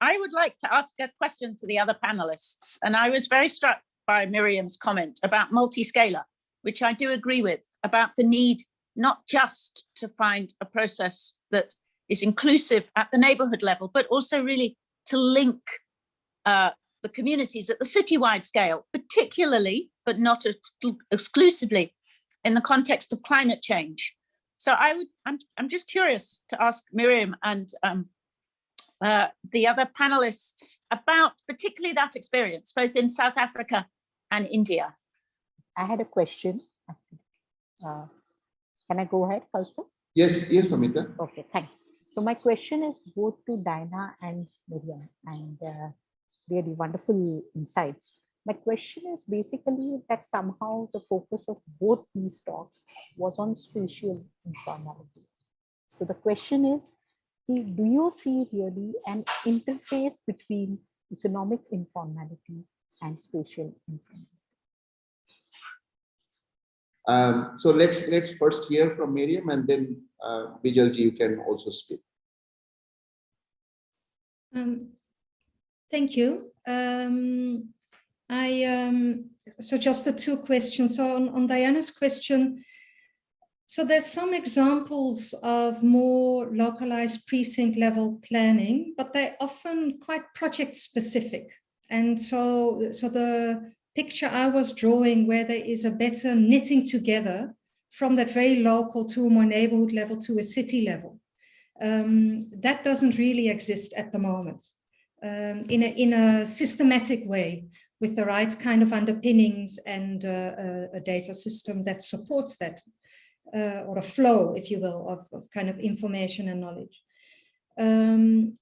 I would like to ask a question to the other panelists, and I was very struck by Miriam's comment about multi-scalar, which I do agree with, about the need not just to find a process that is inclusive at the neighborhood level, but also really to link the communities at the citywide scale, particularly, but not exclusively, in the context of climate change. So I'm just curious to ask Miriam and the other panelists about particularly that experience, both in South Africa and India. I had a question. Can I go ahead, Kaustubh? Yes, Amita. Okay, thank you. So my question is both to Diana and Miriam, and really wonderful insights. My question is basically that somehow the focus of both these talks was on spatial informality. So the question is, do you see really an interface between economic informality and spatial informality? So let's first hear from Miriam, and then Bijalji, you can also speak. Thank you. So just the 2 questions. So on Diana's question, so there's some examples of more localized precinct level planning, but they're often quite project specific. And so the picture I was drawing where there is a better knitting together from that very local to a more neighborhood level to a city level, that doesn't really exist at the moment in a systematic way, with the right kind of underpinnings and a data system that supports that, or a flow, if you will, of kind of information and knowledge.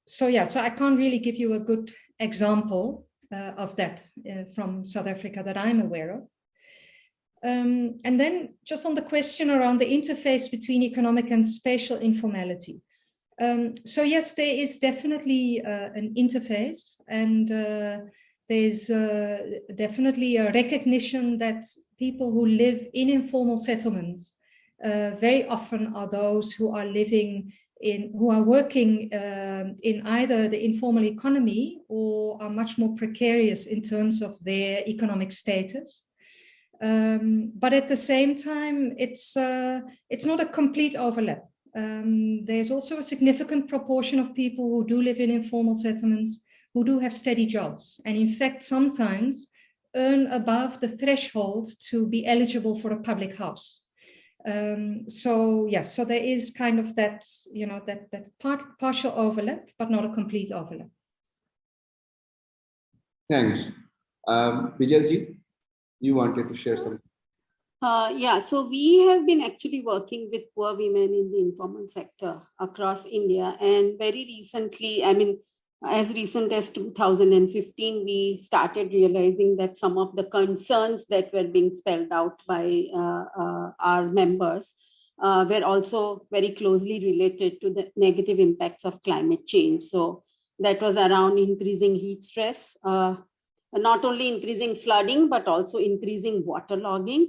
So I can't really give you a good example of that from South Africa that I'm aware of. And then just on the question around the interface between economic and spatial informality. So yes, there is definitely an interface, and there's definitely a recognition that people who live in informal settlements very often are those who are working in either the informal economy or are much more precarious in terms of their economic status. But at the same time, it's not a complete overlap. There's also a significant proportion of people who do live in informal settlements who do have steady jobs, and in fact sometimes earn above the threshold to be eligible for a public house. So there is kind of that, that partial overlap, but not a complete overlap. Thanks. Bijalji, you wanted to share something? So we have been actually working with poor women in the informal sector across India, and very recently, as recent as 2015, we started realizing that some of the concerns that were being spelled out by our members were also very closely related to the negative impacts of climate change. So that was around increasing heat stress, not only increasing flooding, but also increasing waterlogging,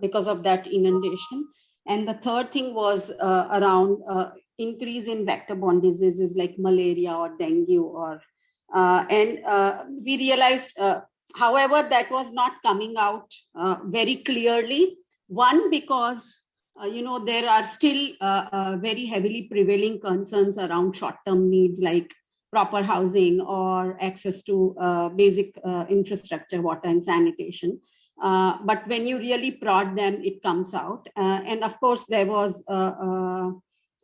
because of that inundation. And the third thing was around increase in vector-borne diseases like malaria or dengue, we realized, however, that was not coming out very clearly. One, because there are still very heavily prevailing concerns around short-term needs like proper housing or access to basic infrastructure, water and sanitation. But when you really prod them, it comes out. And of course, there was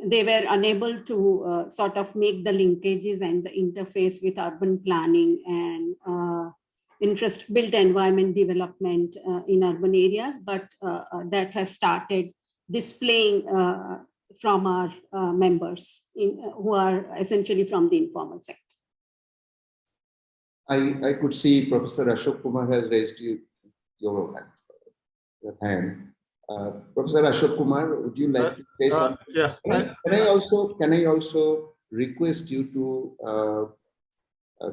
they were unable to sort of make the linkages and the interface with urban planning and built environment development in urban areas, but that has started displaying from our members who are essentially from the informal sector. I could see Professor Ashok Kumar has raised your hand. Professor Ashok Kumar, would you like to say something? Yeah. Can I also request you to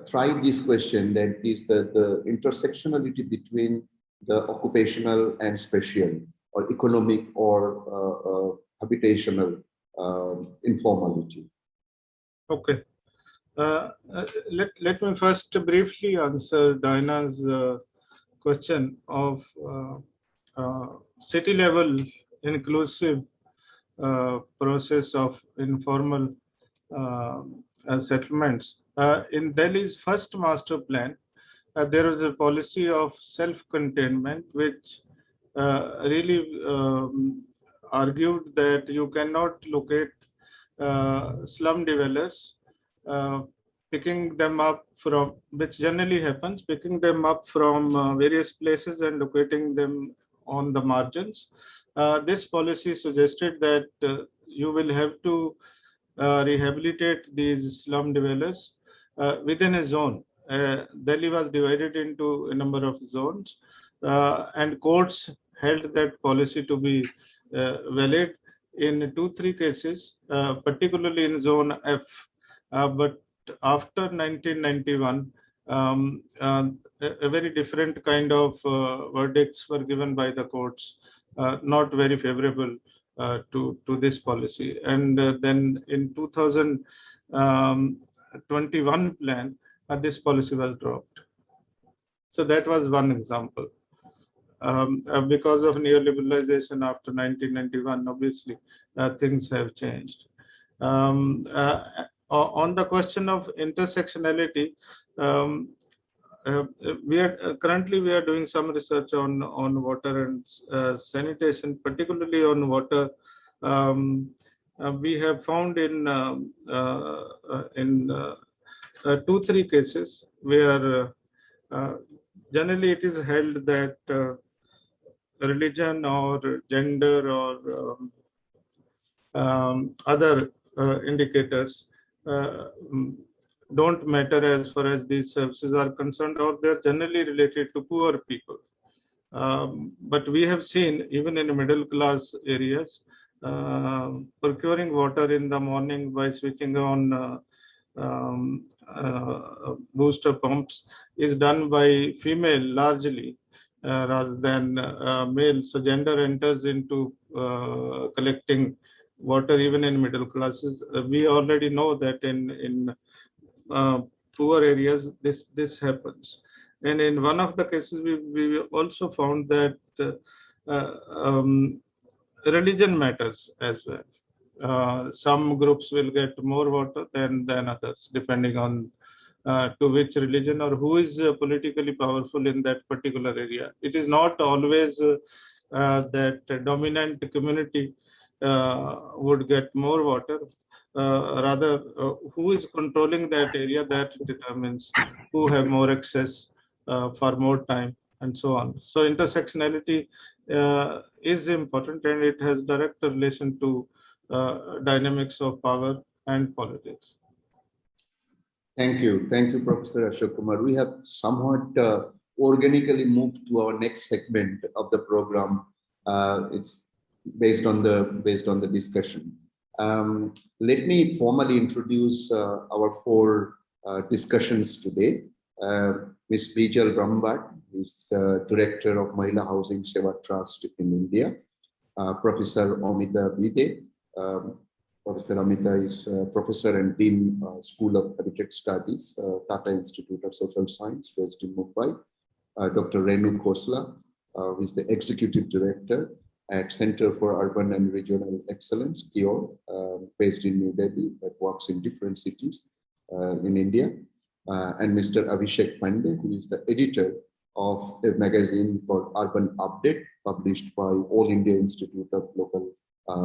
try this question, that is the intersectionality between the occupational and spatial or economic or habitational informality. Okay. Let me first briefly answer Diana's question of city level inclusive process of informal settlements. In Delhi's first master plan, there was a policy of self-containment, which really argued that you cannot locate slum dwellers, picking them up from, which generally happens, picking them up from various places and locating them on the margins. This policy suggested that you will have to rehabilitate these slum dwellers within a zone. Delhi was divided into a number of zones, and courts held that policy to be valid in 2-3 cases, particularly in zone F. But after 1991, a very different kind of verdicts were given by the courts, not very favorable to this policy. And then in 2021 plan, this policy was dropped. So that was one example. Because of neoliberalization after 1991, obviously things have changed. On the question of intersectionality, we are doing some research on water and sanitation, particularly on water. We have found in 2-3 cases where generally it is held that religion or gender or other indicators don't matter as far as these services are concerned, or they're generally related to poor people. But we have seen, even in middle class areas, procuring water in the morning by switching on booster pumps is done by female largely, rather than male. So gender enters into collecting water even in middle classes. We already know that in poor areas this happens. And in one of the cases, we also found that religion matters as well. Some groups will get more water than others, depending on to which religion or who is politically powerful in that particular area. It is not always that dominant community would get more water. Rather, who is controlling that area, that determines who have more access for more time, and so on. So intersectionality is important, and it has direct relation to dynamics of power and politics. Thank you, Professor Ashok Kumar. We have somewhat organically moved to our next segment of the program. It's based on the discussion. Let me formally introduce our 4 discussions today. Ms. Bijal Brahmbhatt is Director of Mahila Housing Seva Trust in India. Professor Amita Bide. Professor Amita is Professor and Dean, School of Habitat Studies, Tata Institute of Social Science, based in Mumbai. Dr. Renu Khosla, who is the Executive Director at Center for Urban and Regional Excellence, KIOR, based in New Delhi, that works in different cities in India. And Mr. Abhishek Pandey, who is the editor of a magazine called Urban Update, published by All India Institute of Local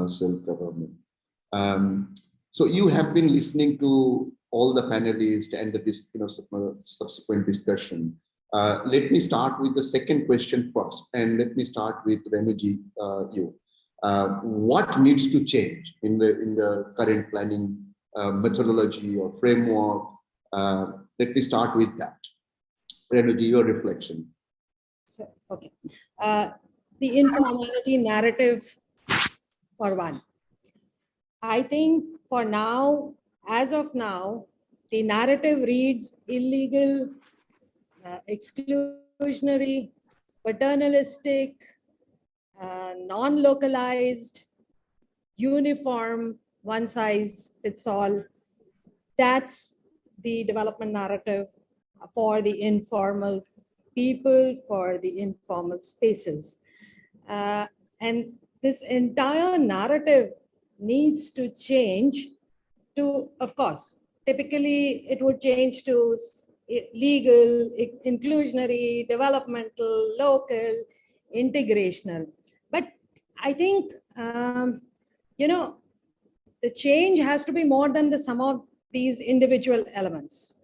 Self-Government. So you have been listening to all the panelists and the subsequent discussion. Let me start with the second question first, and let me start with Renuji, you. What needs to change in the current planning methodology or framework? Let me start with that. Renuji, your reflection. So, okay. the informality narrative for one. I think for now, as of now, the narrative reads illegal, exclusionary, paternalistic, non-localized, uniform, one size fits all. That's the development narrative for the informal people, for the informal spaces. And this entire narrative needs to change to, of course, typically it would change to legal, inclusionary, developmental, local, integrational. But I think, you know, the change has to be more than the sum of these individual elements.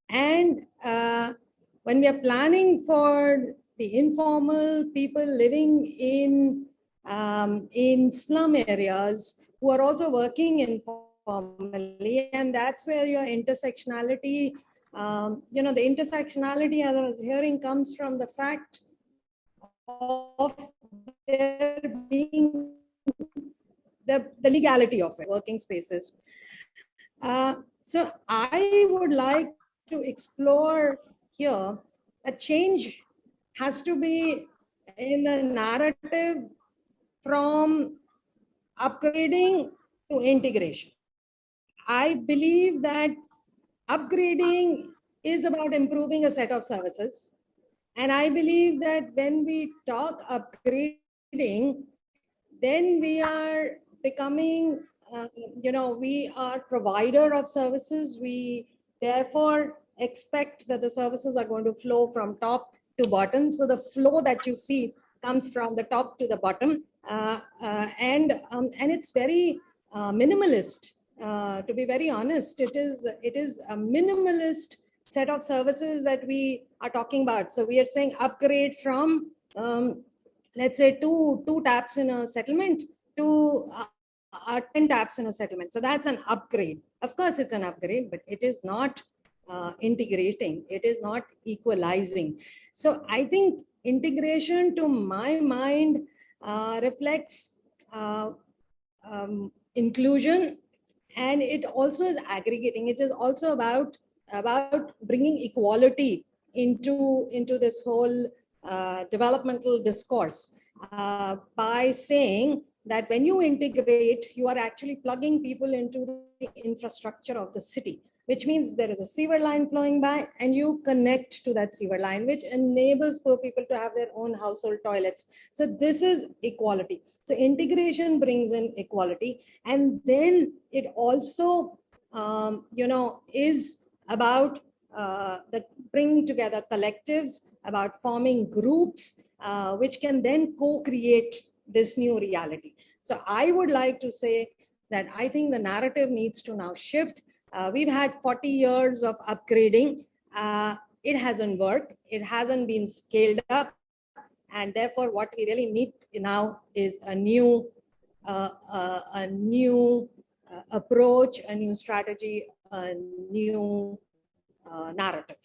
And when we are planning for the informal people living in slum areas who are also working informally, and that's where your intersectionality, you know, the intersectionality, as I was hearing, comes from the fact of there being the legality of it, working spaces. So I would like to explore here that change has to be in a narrative from upgrading to integration. I believe that upgrading is about improving a set of services. And I believe that when we talk upgrading, then we are becoming, you know, we are provider of services. We therefore expect that the services are going to flow from top to bottom. So the flow that you see comes from the top to the bottom. And it's very minimalist. To be very honest, it is a minimalist set of services that we are talking about. So we are saying upgrade from, let's say, two taps in a settlement to 10 taps in a settlement. So that's an upgrade. Of course, it's an upgrade, but it is not integrating. It is not equalizing. So I think integration, to my mind, reflects inclusion, and it also is aggregating. It is also about bringing equality into this whole developmental discourse by saying that when you integrate, you are actually plugging people into the infrastructure of the city, which means there is a sewer line flowing by and you connect to that sewer line, which enables poor people to have their own household toilets. So this is equality. So integration brings in equality. And then it also, you know, is about the bringing together collectives, about forming groups, which can then co-create this new reality. So I would like to say that I think the narrative needs to now shift. We've had 40 years of upgrading. It hasn't worked. It hasn't been scaled up. And therefore, what we really need now is a new approach, a new strategy, a new narrative.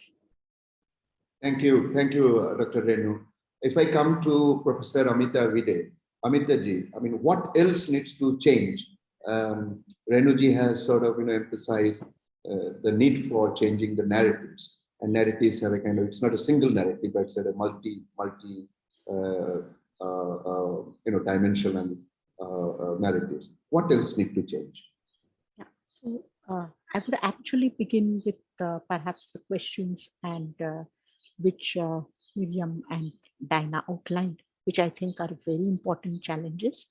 Thank you, Dr. Renu. If I come to Professor Amita Vide, Amita ji, I mean, what else needs to change? Renu ji has sort of, you know, emphasized the need for changing the narratives, and narratives have a kind of, it's not a single narrative, but it's a multi you know, dimensional narratives. What else need to change? Yeah. So I would actually begin with perhaps the questions and which Miriam and Dinah outlined, which I think are very important challenges,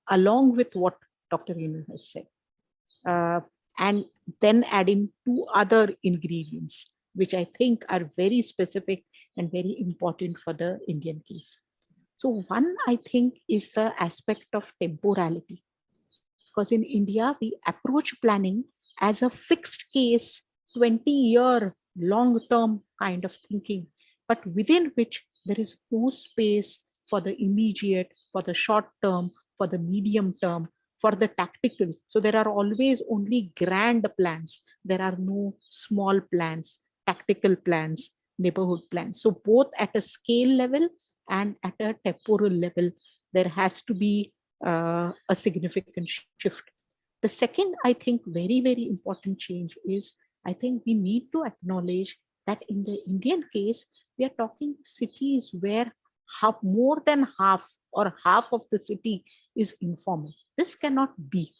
along with what Dr. Renu has said. And then adding two other ingredients, which I think are very specific and very important for the Indian case. So one, I think, is the aspect of temporality. Because in India, we approach planning as a fixed case, 20-year long-term kind of thinking, but within which there is no space for the immediate, for the short term, for the medium term, for the tactical. So there are always only grand plans. There are no small plans, tactical plans, neighborhood plans. So both at a scale level and at a temporal level, there has to be a significant shift. The second, I think, very, very important change is, I think we need to acknowledge that in the Indian case, we are talking cities where more than half or half of the city is informal. This cannot be,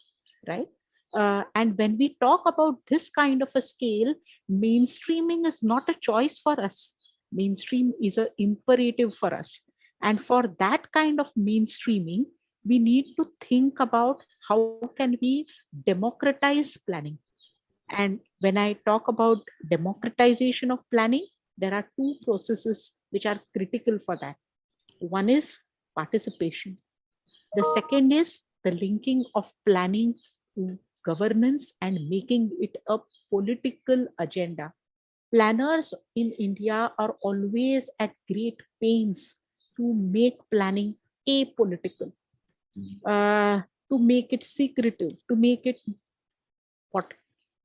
right? And when we talk about this kind of a scale, mainstreaming is not a choice for us. Mainstream is an imperative for us. And for that kind of mainstreaming, we need to think about how can we democratize planning. And when I talk about democratization of planning, there are two processes which are critical for that. One is participation. The second is the linking of planning to governance and making it a political agenda. Planners in India are always at great pains to make planning apolitical, to make it secretive, to make it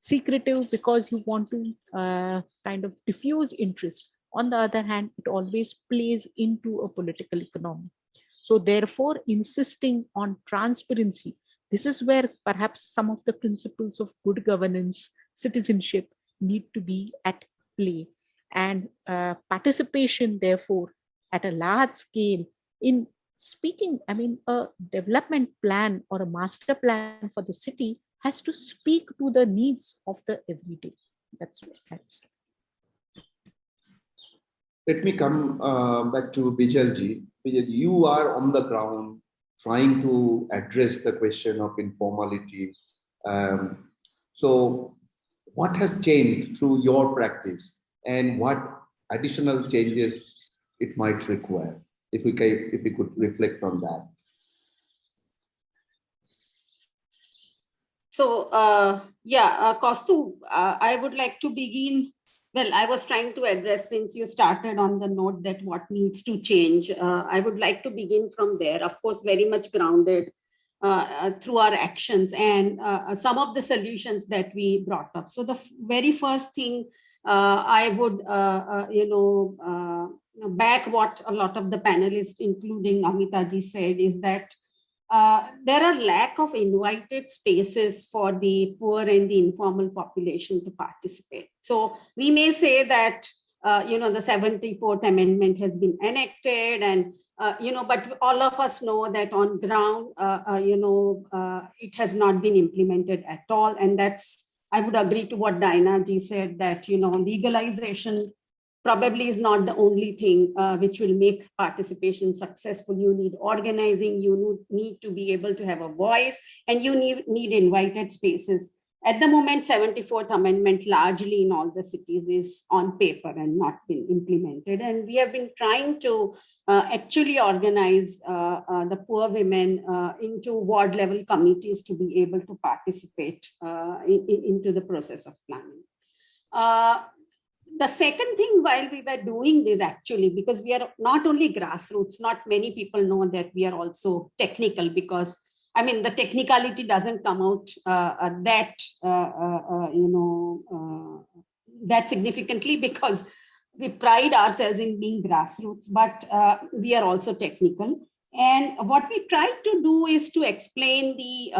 secretive because you want to kind of diffuse interest. On the other hand, it always plays into a political economy. So therefore, insisting on transparency, this is where perhaps some of the principles of good governance, citizenship need to be at play. And participation, therefore, at a large scale in speaking, I mean, a development plan or a master plan for the city has to speak to the needs of the everyday. That's what I'm saying. Let me come back to Bijalji. Bijal, you are on the ground trying to address the question of informality. So what has changed through your practice and what additional changes it might require? If we could reflect on that. So, Kaustuv, I would like to begin. Well, I was trying to address, since you started on the note that what needs to change, I would like to begin from there, of course, very much grounded through our actions and some of the solutions that we brought up. So the very first thing I would, back what a lot of the panelists, including Amitaji, said is that there are lack of invited spaces for the poor and the informal population to participate. So we may say that, the 74th Amendment has been enacted and, but all of us know that on ground, it has not been implemented at all. And that's, I would agree to what Diana ji said, that, legalization probably is not the only thing which will make participation successful. You need organizing, you need to be able to have a voice, and you need invited spaces. At the moment, 74th Amendment largely in all the cities is on paper and not been implemented. And we have been trying to actually organize the poor women into ward level committees to be able to participate into the process of planning. The second thing, while we were doing this actually, because we are not only grassroots, not many people know that we are also technical, because I mean, the technicality doesn't come out that significantly, because we pride ourselves in being grassroots, but we are also technical. And what we tried to do is to explain the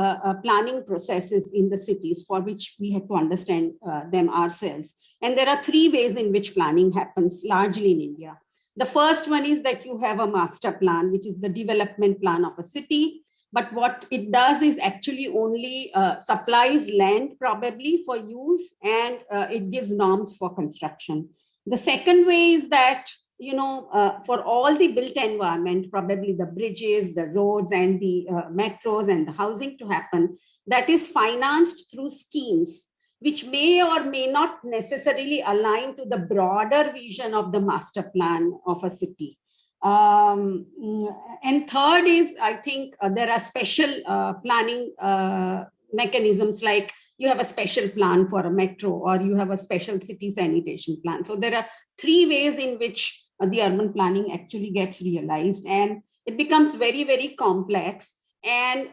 planning processes in the cities, for which we had to understand them ourselves. And there are three ways in which planning happens largely in India. The first one is that you have a master plan, which is the development plan of a city. But what it does is actually only supplies land probably for use, and it gives norms for construction. The second way is that, for all the built environment, probably the bridges, the roads, and the metros and the housing to happen, that is financed through schemes, which may or may not necessarily align to the broader vision of the master plan of a city. And third is, I think there are special planning mechanisms, like you have a special plan for a metro, or you have a special city sanitation plan. So there are three ways in which the urban planning actually gets realized, and it becomes very, very complex. And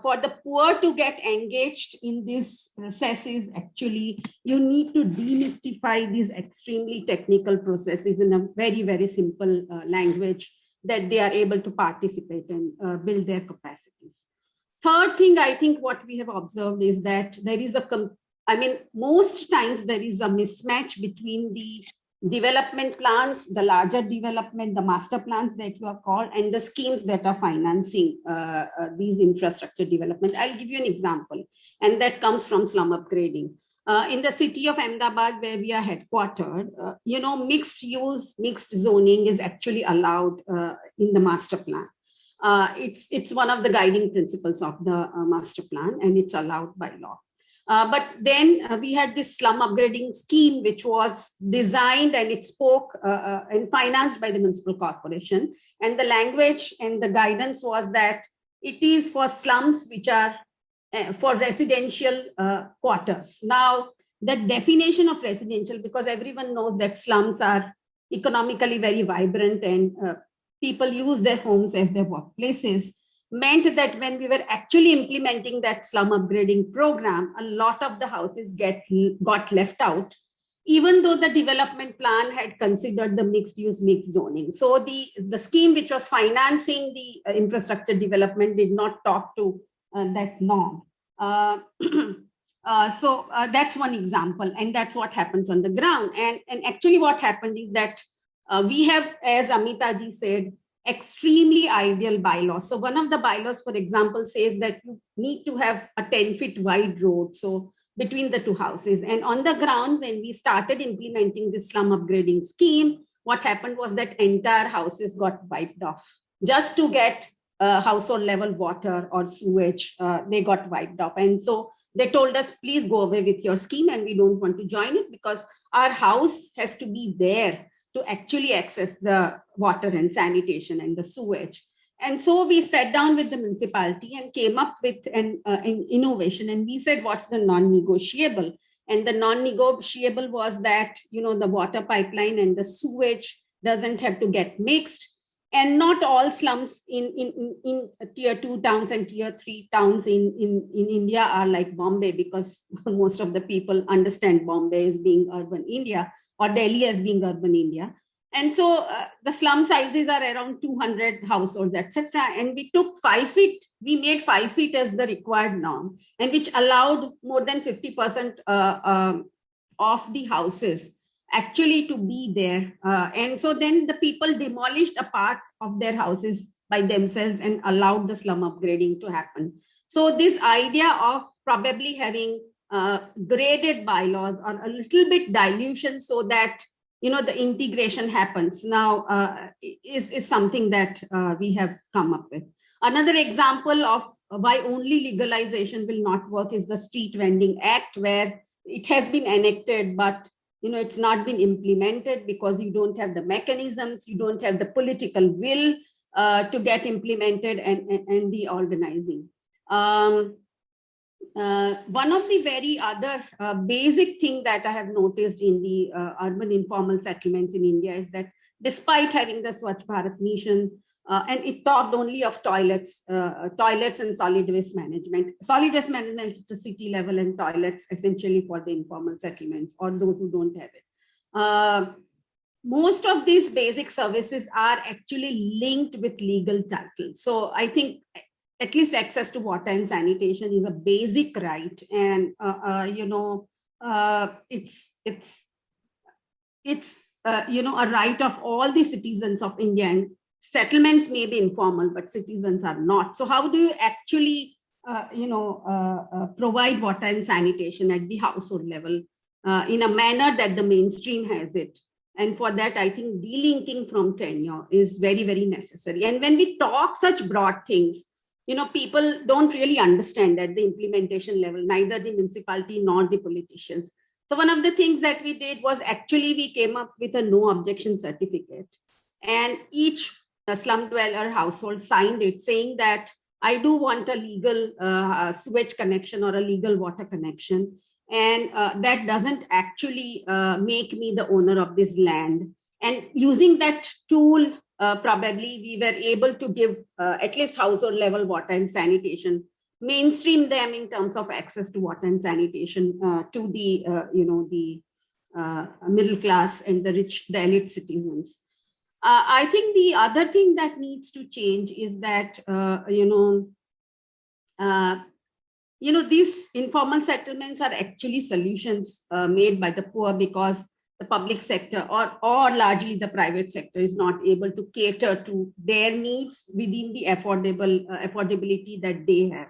for the poor to get engaged in these processes, actually, you need to demystify these extremely technical processes in a very, very simple language. that they are able to participate and build their capacities. Third thing, I think what we have observed is that there is most times there is a mismatch between the development plans, the larger development, the master plans that you have called, and the schemes that are financing these infrastructure development. I'll give you an example, and that comes from slum upgrading. In the city of Ahmedabad, where we are headquartered, mixed use, mixed zoning is actually allowed in the master plan. It's one of the guiding principles of the master plan, and it's allowed by law. But then we had this slum upgrading scheme, which was designed and it spoke and financed by the municipal corporation. And the language and the guidance was that it is for slums which are for residential quarters. Now, the definition of residential, because everyone knows that slums are economically very vibrant and people use their homes as their workplaces, meant that when we were actually implementing that slum upgrading program, a lot of the houses got left out, even though the development plan had considered the mixed use, mixed zoning. So the scheme which was financing the infrastructure development did not talk to that norm. So that's one example, and that's what happens on the ground. And actually what happened is that we have, as Amita ji said, extremely ideal bylaws. So one of the bylaws, for example, says that you need to have a 10-foot wide road, so between the two houses. And on the ground, when we started implementing this slum upgrading scheme, what happened was that entire houses got wiped off. Just to get household level water or sewage, they got wiped off. And so they told us, please go away with your scheme, and we don't want to join it because our house has to be there to actually access the water and sanitation and the sewage. And so we sat down with the municipality and came up with an innovation. And we said, what's the non-negotiable? And the non-negotiable was that, the water pipeline and the sewage doesn't have to get mixed. And not all slums in tier 2 towns and tier 3 towns in India are like Bombay, because most of the people understand Bombay as being urban India, or Delhi as being urban India. And so the slum sizes are around 200 households, etc. And we took 5 feet, we made 5 feet as the required norm, and which allowed more than 50% of the houses actually to be there. And so then the people demolished a part of their houses by themselves and allowed the slum upgrading to happen. So this idea of probably having graded bylaws or a little bit dilution so that the integration happens now is something that we have come up with. Another example of why only legalization will not work is the Street Vending Act, where it has been enacted, but it's not been implemented because you don't have the mechanisms, you don't have the political will to get implemented and the organizing. One of the very other basic thing that I have noticed in the urban informal settlements in India is that despite having the Swachh Bharat mission, and it talked only of toilets and solid waste management at the city level, and toilets essentially for the informal settlements or those who don't have it. Most of these basic services are actually linked with legal titles. So I think at least access to water and sanitation is a basic right, and it's a right of all the citizens of India. And settlements may be informal, but citizens are not. So how do you actually provide water and sanitation at the household level in a manner that the mainstream has it? And for that, I think delinking from tenure is very, very necessary. And when we talk such broad things, people don't really understand at the implementation level, neither the municipality nor the politicians. So one of the things that we did was actually we came up with a no objection certificate, and each slum dweller household signed it, saying that I do want a legal sewage connection or a legal water connection. And that doesn't actually make me the owner of this land. And using that tool, probably we were able to give at least household level water and sanitation, mainstream them in terms of access to water and sanitation to the middle class and the rich, the elite citizens. I think the other thing that needs to change is that, these informal settlements are actually solutions made by the poor, because the public sector or largely the private sector is not able to cater to their needs within the affordability that they have.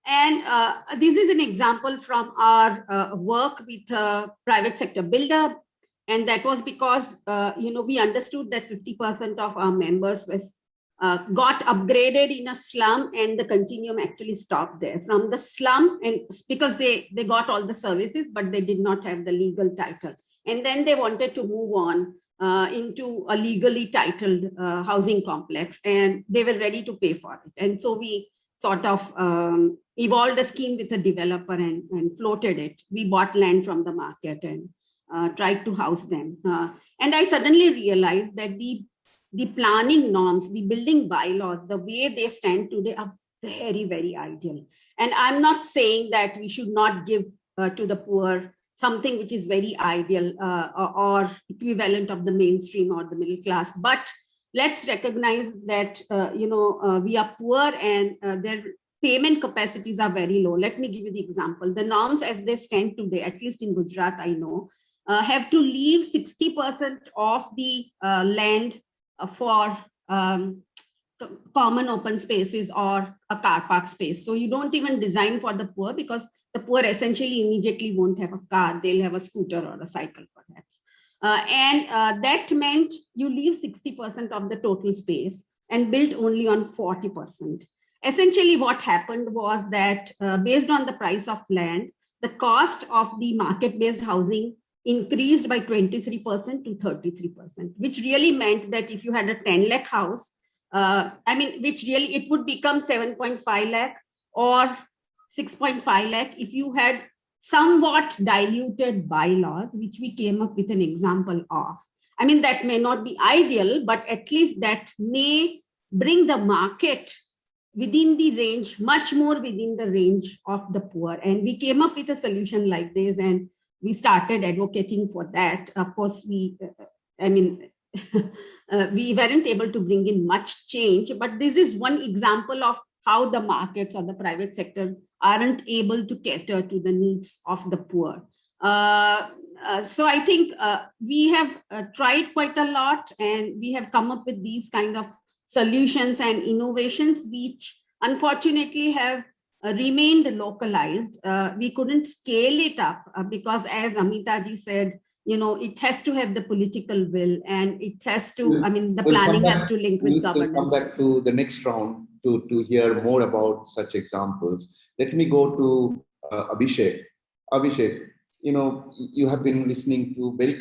And this is an example from our work with a private sector builder. And that was because, we understood that 50% of our members got upgraded in a slum, and the continuum actually stopped there. From the slum, and because they got all the services, but they did not have the legal title. And then they wanted to move on into a legally titled housing complex, and they were ready to pay for it. And so we sort of evolved a scheme with a developer and floated it. We bought land from the market and tried to house them. And I suddenly realized that the planning norms, the building bylaws, the way they stand today are very, very ideal. And I'm not saying that we should not give to the poor something which is very ideal or equivalent of the mainstream or the middle class, but let's recognize that, we are poor and their payment capacities are very low. Let me give you the example. The norms as they stand today, at least in Gujarat, I know, have to leave 60% of the land for common open spaces or a car park space. So you don't even design for the poor, because the poor essentially immediately won't have a car. They'll have a scooter or a cycle perhaps. And that meant you leave 60% of the total space and built only on 40%. Essentially what happened was that based on the price of land, the cost of the market-based housing increased by 23% to 33%, which really meant that if you had a 10 lakh house, which really it would become 7.5 lakh or 6.5 lakh if you had somewhat diluted bylaws, which we came up with an example of. I mean, that may not be ideal, but at least that may bring the market within the range, much more within the range of the poor. And we came up with a solution like this, and we started advocating for that. Of course, we weren't able to bring in much change, but this is one example of how the markets or the private sector aren't able to cater to the needs of the poor. So I think we have tried quite a lot, and we have come up with these kind of solutions and innovations, which unfortunately have remained localized. We couldn't scale it up because, as Amita ji said, it has to have the political will, and it has to, the planning has to link with governance. We'll come back to the next round to hear more about such examples. Let me go to Abhishek. Abhishek, you have been listening to very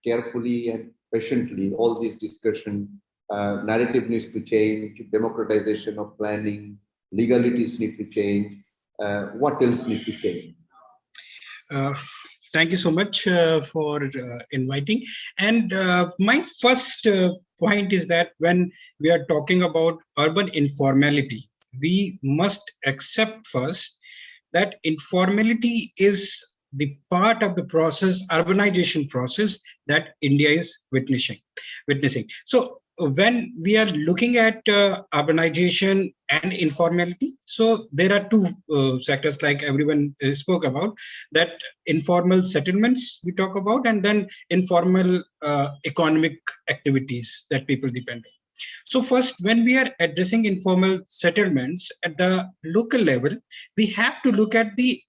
carefully and patiently all these discussion. Narrative needs to change, democratization of planning, legalities need to change. What else needs to change? Thank you so much for inviting. And my first point is that when we are talking about urban informality, we must accept first that informality is the part of the process, urbanization process, that India is witnessing. So when we are looking at urbanization and informality, so there are two sectors, like everyone spoke about, that informal settlements we talk about, and then informal economic activities that people depend on. So first, when we are addressing informal settlements at the local level, we have to look at the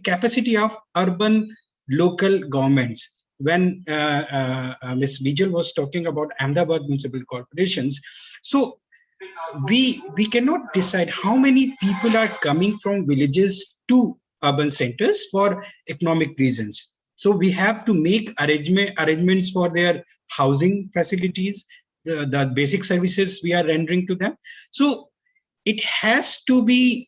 capacity of urban local governments. When Ms. Bijal was talking about Ahmedabad municipal corporations, so we cannot decide how many people are coming from villages to urban centers for economic reasons. So we have to make arrangements for their housing facilities, the basic services we are rendering to them. So it has to be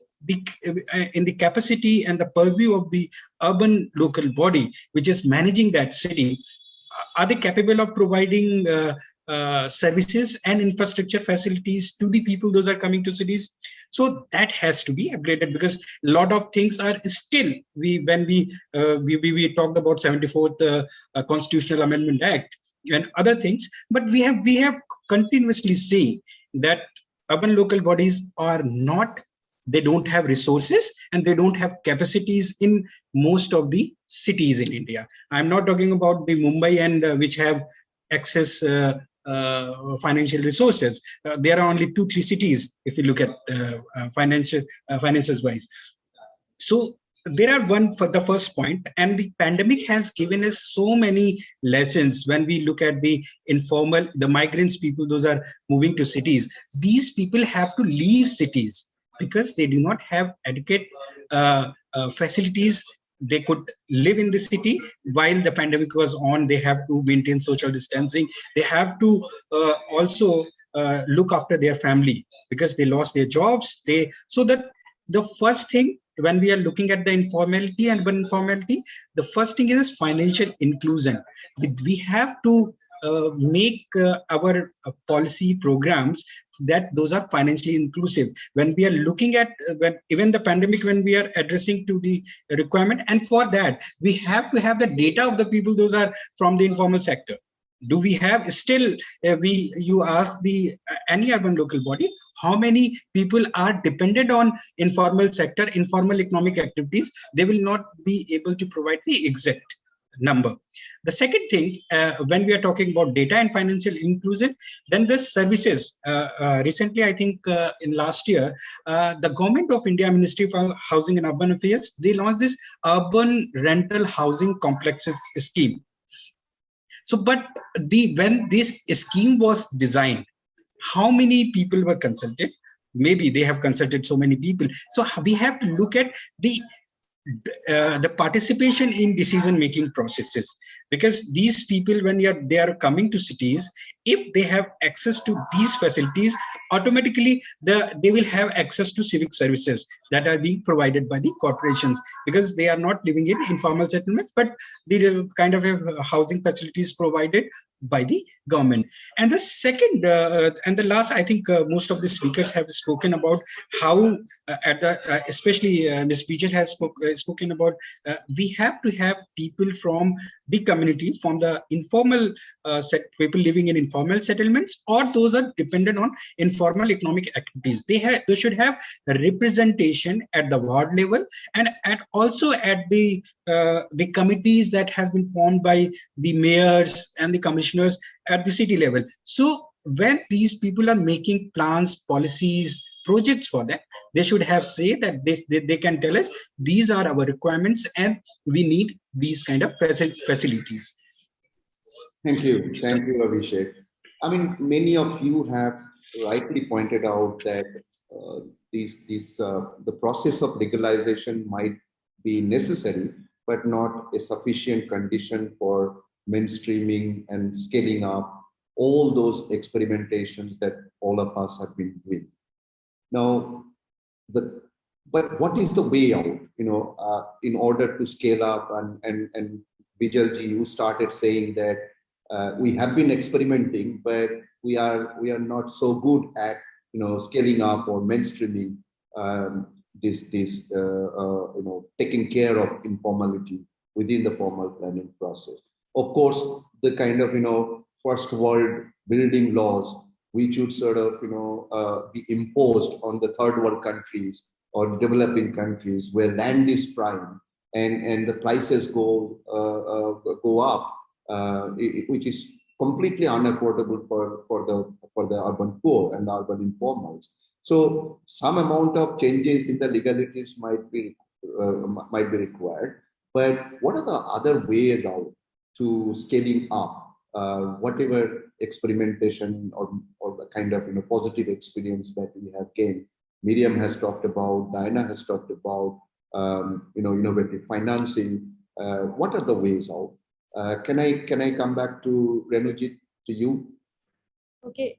in the capacity and the purview of the urban local body, which is managing that city. Are they capable of providing services and infrastructure facilities to the people those are coming to cities? So that has to be upgraded, because a lot of things are still, when we talked about 74th Constitutional Amendment Act, and other things. But we have continuously seen that urban local bodies are not, they don't have resources and they don't have capacities in most of the cities in India. I'm not talking about the Mumbai and which have access financial resources. There are only 2-3 cities if you look at finances wise. So there are one for the first point, and the pandemic has given us so many lessons. When we look at the informal, the migrants people, those are moving to cities. These people have to leave cities because they do not have adequate facilities. They could live in the city while the pandemic was on. They have to maintain social distancing. They have to also look after their family because they lost their jobs. So that the first thing, when we are looking at the informality and informality, the first thing is financial inclusion. We have to make our policy programs that those are financially inclusive. When we are looking at even the pandemic, when we are addressing to the requirement, and for that we have to have the data of the people those are from the informal sector. Do we have still you ask the any urban local body how many people are dependent on informal sector, informal economic activities? They will not be able to provide the exact number. The second thing, when we are talking about data and financial inclusion, then the services. Recently, I think in last year, the Government of India Ministry for Housing and Urban Affairs, they launched this urban rental housing complexes scheme. So, but when this scheme was designed, how many people were consulted? Maybe they have consulted so many people. So we have to look at the participation in decision-making processes, because these people, when they are coming to cities, if they have access to these facilities, automatically they will have access to civic services that are being provided by the corporations, because they are not living in informal settlements, but the kind of housing facilities provided by the government. And the second and the last, I think most of the speakers have spoken about how especially Ms. Bijal has spoken about we have to have people from the community, from the informal people living in informal settlements, or those are dependent on informal economic activities. They should have representation at the ward level and also at the committees that has been formed by the mayors and the commissioners at the city level. So when these people are making plans, policies, projects for that, they should have say that they can tell us these are our requirements and we need these kind of facilities. Thank you, Abhishek. I mean, many of you have rightly pointed out that the process of legalization might be necessary, but not a sufficient condition for mainstreaming and scaling up all those experimentations that all of us have been doing. Now, but what is the way out? In order to scale up, and Bijalji, you started saying that we have been experimenting, but we are not so good at scaling up or mainstreaming taking care of informality within the formal planning process. Of course, the kind of first world building laws which would sort of be imposed on the third world countries or developing countries where land is prime and the prices go up, which is completely unaffordable for the urban poor and the urban informals. So some amount of changes in the legalities might be required. But what are the other ways out to scaling up whatever experimentation or the kind of positive experience that we have gained? Miriam has talked about, Diana has talked about innovative financing. What are the ways out? Can I come back to Renujit, to you? Okay.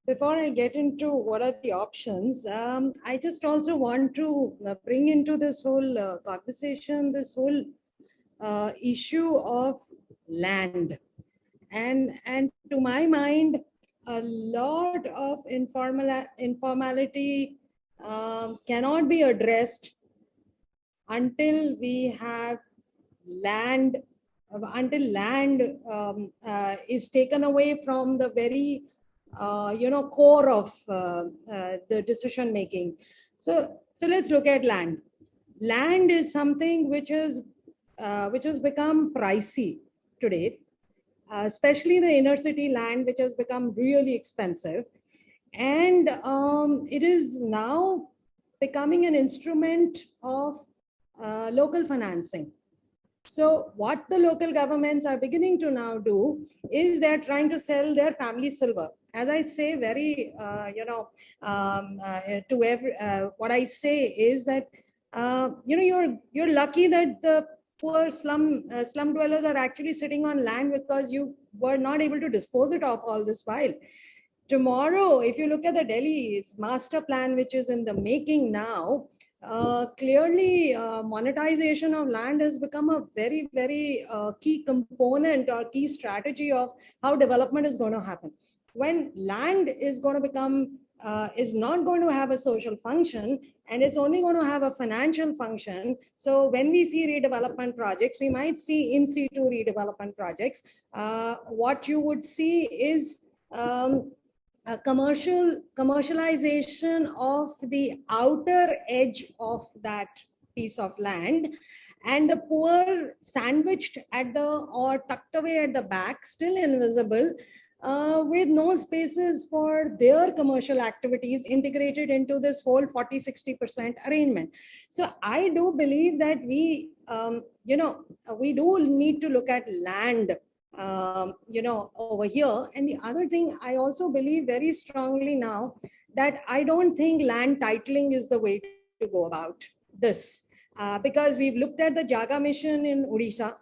Before I get into what are the options, I just also want to bring into this whole conversation, this whole issue of land. And to my mind, a lot of informality cannot be addressed until we have land until land is taken away from the very core of the decision making. So let's look at land. Land is something which has become pricey today, especially the inner city land, which has become really expensive, and it is now becoming an instrument of local financing. So what the local governments are beginning to now do is they're trying to sell their family silver. As I say, very, what I say is that, you're lucky that the poor slum dwellers are actually sitting on land because you were not able to dispose it of all this while. Tomorrow, if you look at the Delhi's master plan, which is in the making now, clearly monetization of land has become a very, very key component or key strategy of how development is going to happen. When land is going to become, is not going to have a social function, and it's only going to have a financial function. So when we see redevelopment projects, we might see in situ redevelopment projects. What you would see is a commercialization of the outer edge of that piece of land, and the poor sandwiched at the or tucked away at the back, still invisible, with no spaces for their commercial activities integrated into this whole 40-60% arrangement. So I do believe that we do need to look at land over here. And the other thing, I also believe very strongly now that I don't think land titling is the way to go about this, because we've looked at the Jaga mission in Odisha,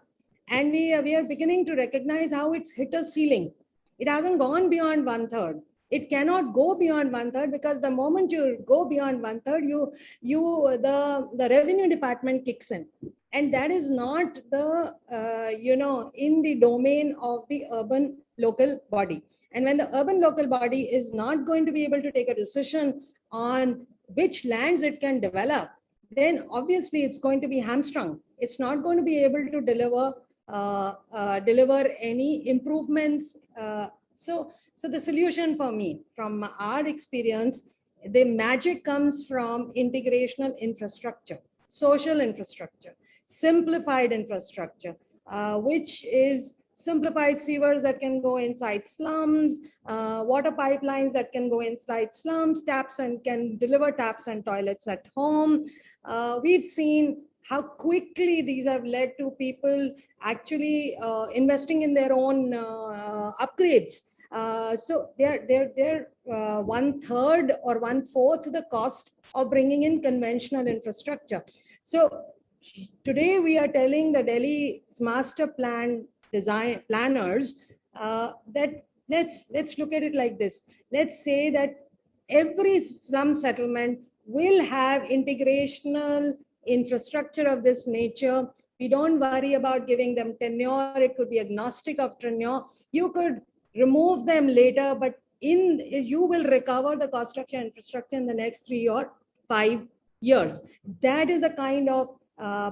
and we are beginning to recognize how it's hit a ceiling. It hasn't gone beyond 1/3. It cannot go beyond 1/3, because the moment you go beyond 1/3, the revenue department kicks in. And that is not the, in the domain of the urban local body. And when the urban local body is not going to be able to take a decision on which lands it can develop, then obviously it's going to be hamstrung. It's not going to be able to deliver any improvements. So the solution for me, from our experience, the magic comes from integrational infrastructure, social infrastructure, simplified infrastructure, which is simplified sewers that can go inside slums, water pipelines that can go inside slums, taps and can deliver taps and toilets at home. We've seen how quickly these have led to people actually investing in their own upgrades. So they're 1/3 or 1/4 the cost of bringing in conventional infrastructure. So today we are telling the Delhi's master plan planners that let's look at it like this. Let's say that every slum settlement will have integrational infrastructure of this nature. We don't worry about giving them tenure. It could be agnostic of tenure. You could remove them later, but you will recover the cost of your infrastructure in the next 3 or 5 years. That is the kind of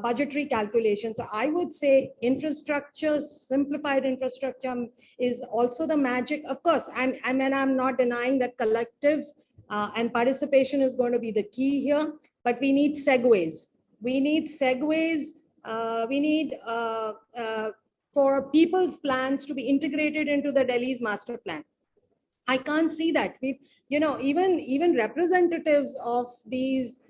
budgetary calculation. So I would say infrastructure, simplified infrastructure is also the magic. Of course, I'm not denying that collectives and participation is going to be the key here, but we need segues. We need segues. We need for people's plans to be integrated into the Delhi's master plan. I can't see that. Even representatives of these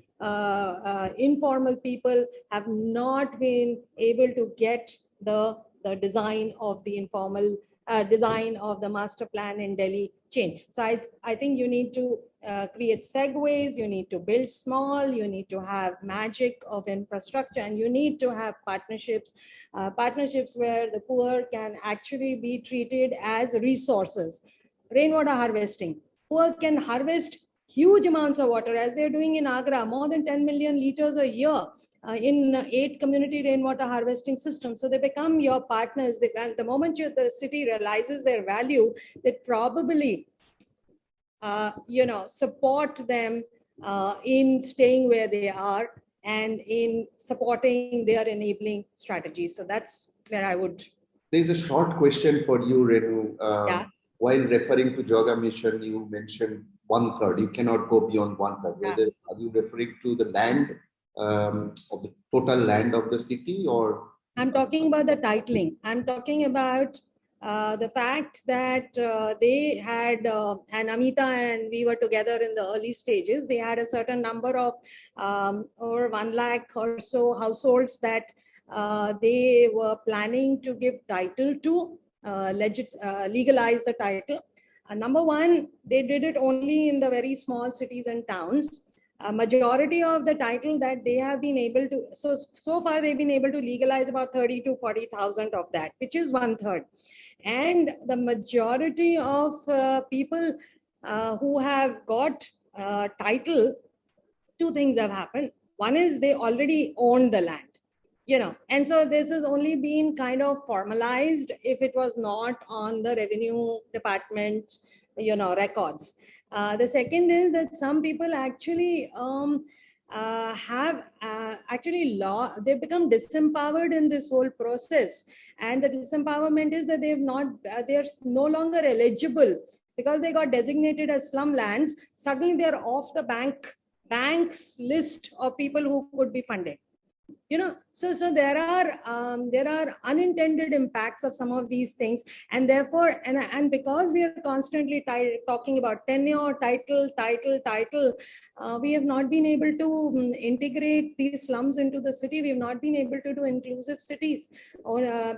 informal people have not been able to get the design of the informal design of the master plan in Delhi change. So I think you need to create segues, you need to build small, you need to have magic of infrastructure, and you need to have partnerships where the poor can actually be treated as resources. Rainwater harvesting. Poor can harvest huge amounts of water, as they're doing in Agra, more than 10 million liters a year in 8 community rainwater harvesting systems. So they become your partners. And the moment the city realizes their value, they probably support them in staying where they are and in supporting their enabling strategies. So that's where I would There's a short question for you, Renu. Yeah. While referring to Yoga Mission, you mentioned 1/3. You cannot go beyond 1/3. Yeah. Whether are you referring to the land of the total land of the city, or? I'm talking about the titling. I'm talking about the fact that they had, and Amita and we were together in the early stages, they had a certain number of over 1 lakh or so households that they were planning to give title to, legalize the title. Number one, they did it only in the very small cities and towns. A majority of the title that they have been able to, so far they've been able to legalize about 30 to 40,000 of that, which is 1/3. And the majority of people who have got title, two things have happened. One is they already own the land, and so this has only been kind of formalized if it was not on the revenue department, records. The second is that some people actually have they've become disempowered in this whole process, and the disempowerment is that they're no longer eligible because they got designated as slum lands. Suddenly they're off the bank's list of people who could be funded. So there are unintended impacts of some of these things, and therefore, and because we are constantly talking about tenure, title, we have not been able to integrate these slums into the city. We have not been able to do inclusive cities,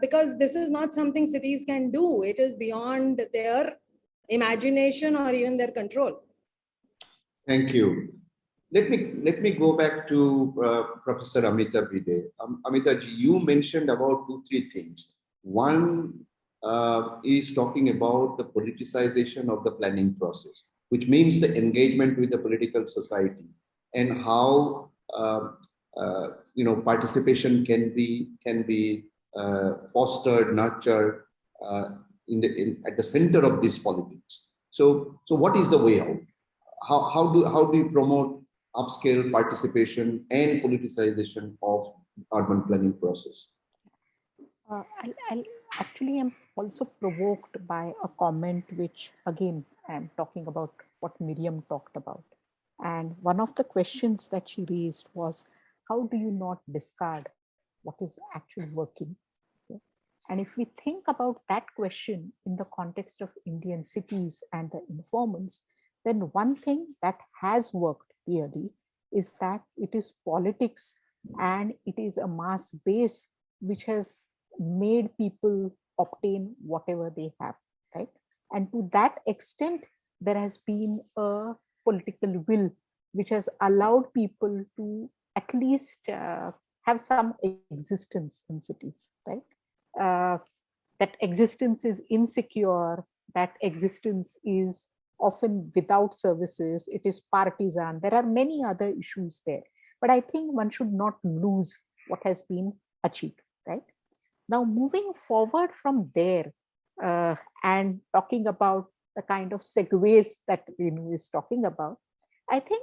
because this is not something cities can do. It is beyond their imagination or even their control. Thank you. Let me go back to Professor Amita Bhide. Amita ji, you mentioned about 2-3 things. One is talking about the politicization of the planning process, which means the engagement with the political society, and how participation can be fostered, nurtured at the center of this politics. So what is the way out? How do you promote upscale participation and politicization of urban planning process? I'll actually am also provoked by a comment which, again, I'm talking about what Miriam talked about. And one of the questions that she raised was, how do you not discard what is actually working? Okay? And if we think about that question in the context of Indian cities and the informals, then one thing that has worked really is that it is politics and it is a mass base which has made people obtain whatever they have, right? And to that extent, there has been a political will which has allowed people to at least have some existence in cities, right? That existence is insecure, that existence is often without services, it is partisan. There are many other issues there. But I think one should not lose what has been achieved, right? Now, moving forward from there and talking about the kind of segues that Renu is talking about, I think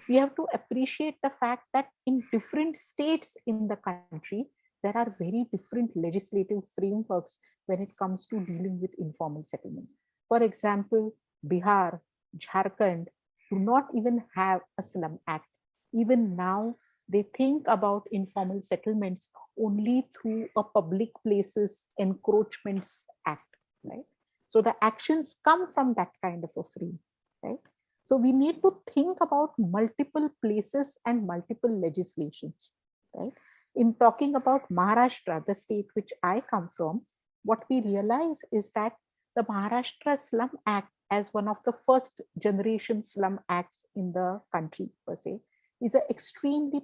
we have to appreciate the fact that in different states in the country, there are very different legislative frameworks when it comes to dealing with informal settlements. For example, Bihar, Jharkhand do not even have a slum act. Even now, they think about informal settlements only through a public places encroachments act, right? So the actions come from that kind of a frame, right? So we need to think about multiple places and multiple legislations, right? In talking about Maharashtra, the state which I come from, what we realize is that the Maharashtra Slum Act, as one of the first generation slum acts in the country per se, is an extremely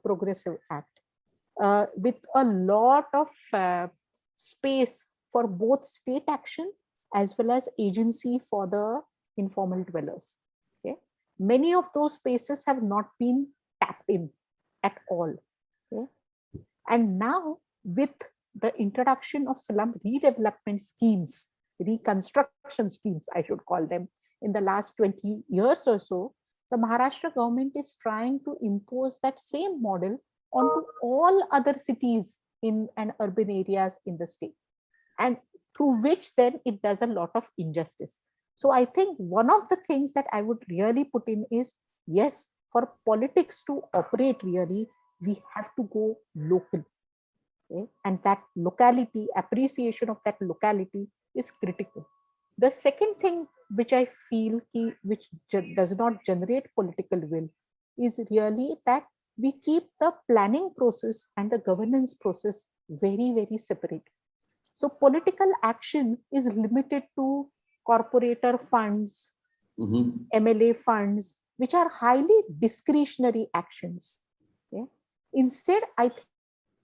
progressive act with a lot of space for both state action as well as agency for the informal dwellers. Okay? Many of those spaces have not been tapped in at all. Okay? And now with the introduction of slum redevelopment schemes, reconstruction schemes, I should call them, in the last 20 years or so, the Maharashtra government is trying to impose that same model onto all other cities in and urban areas in the state. and through which then it does a lot of injustice. So I think one of the things that I would really put in is, yes, for politics to operate really, we have to go local. Okay? And that locality, appreciation of that locality is critical. The second thing which I feel which does not generate political will is really that we keep the planning process and the governance process very, very separate. So political action is limited to corporator funds, MLA funds, which are highly discretionary actions. Okay? Instead, I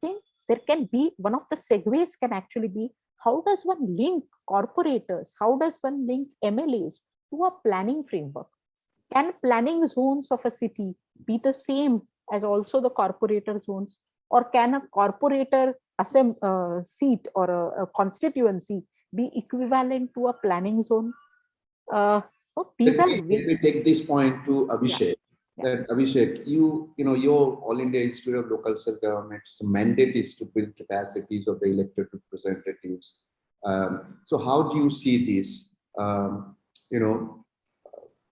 think there can be, one of the segues can actually be, how does one link corporators? How does one link MLAs to a planning framework? Can planning zones of a city be the same as also the corporator zones? Or can a corporator seat or a constituency be equivalent to a planning zone? These Let me take this point to Abhishek. That Abhishek, your All India Institute of Local Self-Government's mandate is to build capacities of the elected representatives. So how do you see this?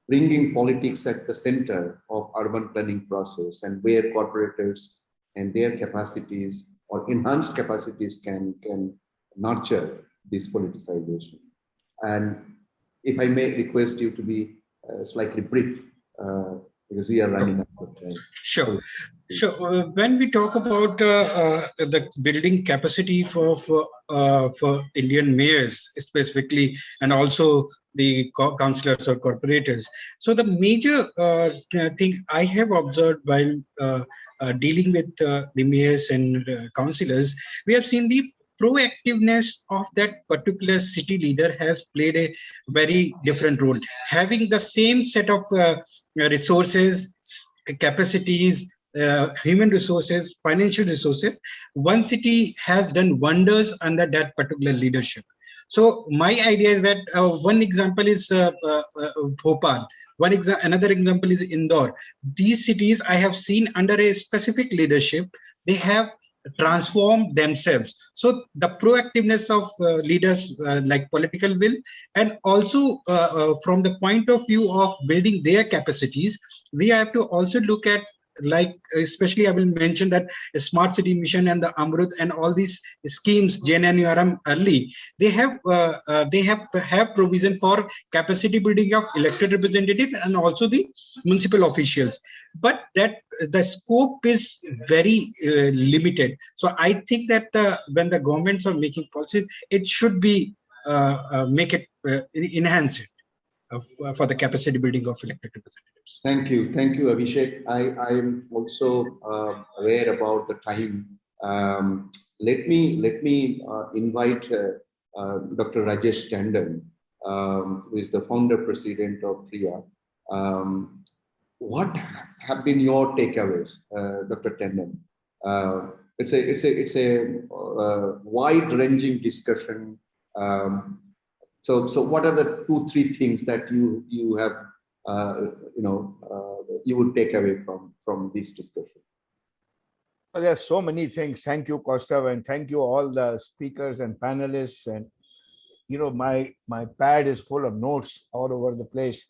Bringing politics at the center of urban planning process, and where corporators and their capacities or enhanced capacities can nurture this politicization. And if I may request you to be slightly brief, because we are running out of time. Sure. When we talk about the building capacity for Indian mayors specifically, and also the councillors or corporators, so the major thing I have observed while dealing with the mayors and councillors, we have seen the proactiveness of that particular city leader has played a very different role. Having the same set of resources, capacities, human resources, financial resources, one city has done wonders under that particular leadership. So my idea is that one example is Bhopal. Another example is Indore. These cities I have seen under a specific leadership, they have transform themselves. So the proactiveness of leaders like political will, and also from the point of view of building their capacities, we have to also look at, like, especially I will mention that a smart city mission and the Amrut and all these schemes, JNNURM early, they have provision for capacity building of elected representatives and also the municipal officials, but that the scope is very limited. So I think that when the governments are making policies, it should be enhance it for the capacity building of elected representatives. Thank you, Abhishek. I am also aware about the time. Let me invite Dr. Rajesh Tandon, who is the founder president of PRIA. What have been your takeaways, Dr. Tandon? It's a wide-ranging discussion. So what are the 2-3 things that you have you would take away from this discussion? Well, there are so many things. Thank you, Kaustav, and thank you all the speakers and panelists. And my pad is full of notes all over the place.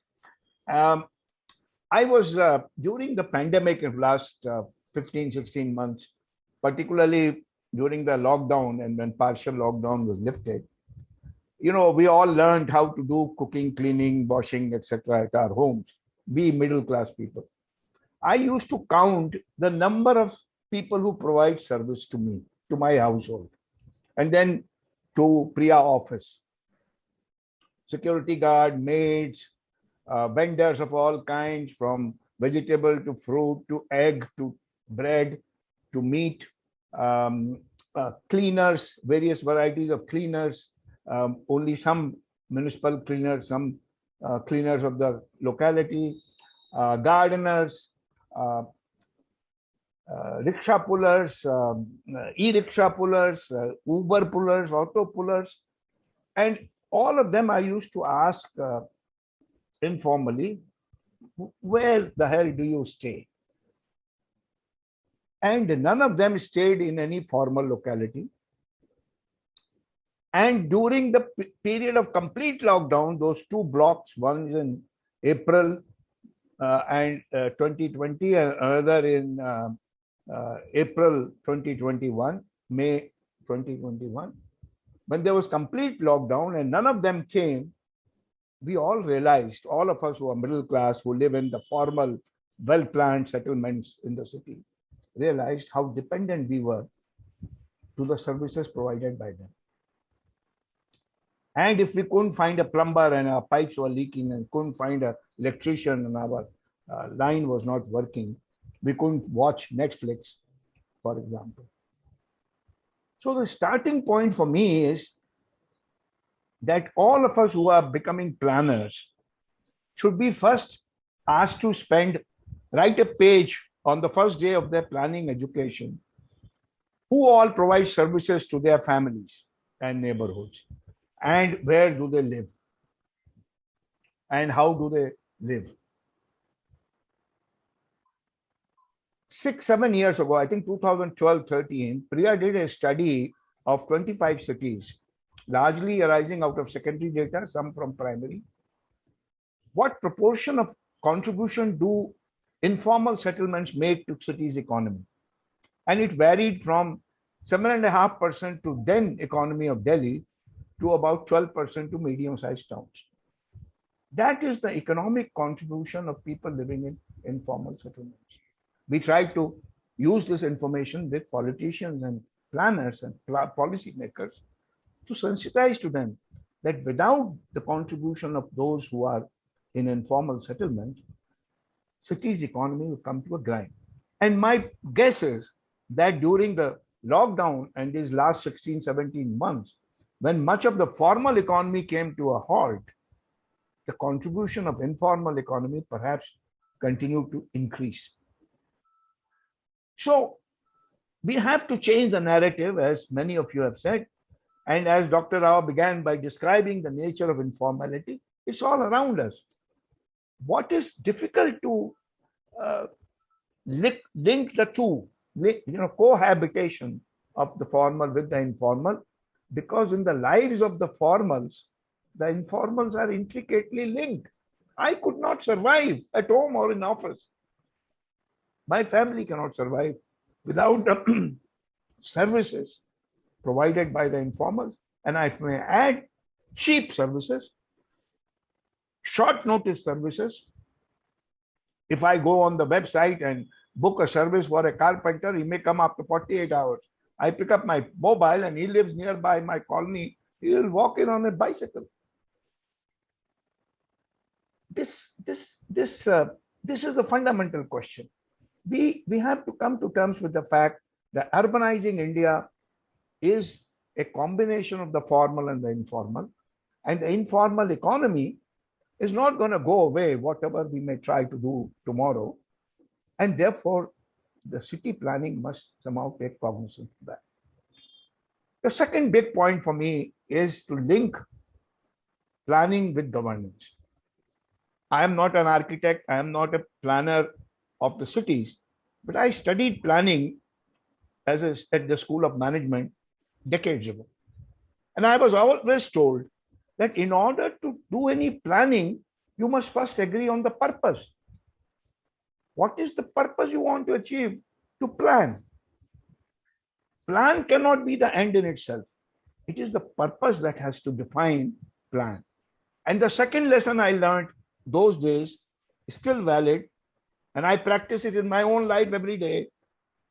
I was during the pandemic of last 15-16 months, particularly during the lockdown and when partial lockdown was lifted. We all learned how to do cooking, cleaning, washing, etc. at our homes, be middle-class people. I used to count the number of people who provide service to me, to my household, and then to PRIA office. Security guard, maids, vendors of all kinds, from vegetable to fruit to egg to bread to meat, cleaners, various varieties of cleaners, only some municipal cleaners, some cleaners of the locality, gardeners, rickshaw pullers, e-rickshaw pullers, Uber pullers, auto pullers, and all of them I used to ask informally, where the hell do you stay? And none of them stayed in any formal locality. And during the period of complete lockdown, those two blocks, one is in April and 2020, and another in April 2021, May 2021, when there was complete lockdown and none of them came, we all realized, all of us who are middle class, who live in the formal, well-planned settlements in the city, realized how dependent we were to the services provided by them. And if we couldn't find a plumber and our pipes were leaking and couldn't find an electrician and our line was not working, we couldn't watch Netflix, for example. So the starting point for me is that all of us who are becoming planners should be first asked to write a page on the first day of their planning education, who all provide services to their families and neighborhoods, and where do they live, and how do they live. 6-7 years ago, I think 2012-13, Priya did a study of 25 cities, largely arising out of secondary data, some from primary. What proportion of contribution do informal settlements make to cities' economy? And it varied from 7.5% to then economy of Delhi to about 12% to medium-sized towns. That is the economic contribution of people living in informal settlements. We tried to use this information with politicians and planners and policy makers to sensitize to them that without the contribution of those who are in informal settlements, cities' economy will come to a grind. And my guess is that during the lockdown and these last 16-17 months, when much of the formal economy came to a halt, the contribution of informal economy perhaps continued to increase. So we have to change the narrative, as many of you have said. And as Dr. Rao began by describing the nature of informality, it's all around us. What is difficult to link the two, cohabitation of the formal with the informal, because in the lives of the formals, the informals are intricately linked. I could not survive at home or in office. My family cannot survive without the services provided by the informals. And I may add cheap services, short notice services. If I go on the website and book a service for a carpenter, he may come after 48 hours. I pick up my mobile and he lives nearby my colony. He will walk in on a bicycle. This is the fundamental question. We have to come to terms with the fact that urbanizing India is a combination of the formal and the informal, and the informal economy is not going to go away, whatever we may try to do tomorrow. And therefore, the city planning must somehow take cognizance of that. The second big point for me is to link planning with governance. I am not an architect, I am not a planner of the cities, but I studied planning at the School of Management decades ago. And I was always told that in order to do any planning, you must first agree on the purpose. What is the purpose you want to achieve? To plan. Plan cannot be the end in itself. It is the purpose that has to define plan. And the second lesson I learned those days is still valid, and I practice it in my own life every day,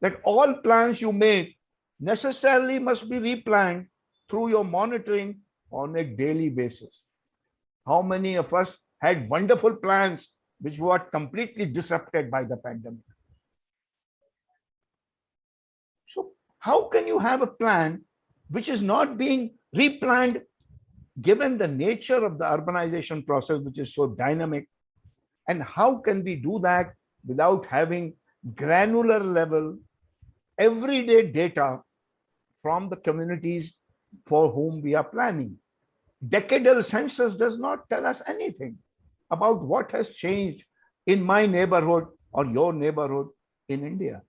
that all plans you make necessarily must be replanned through your monitoring on a daily basis. How many of us had wonderful plans which were completely disrupted by the pandemic? So how can you have a plan which is not being replanned, given the nature of the urbanization process, which is so dynamic? And how can we do that without having granular level, everyday data from the communities for whom we are planning? Decadal census does not tell us anything about what has changed in my neighborhood or your neighborhood in India,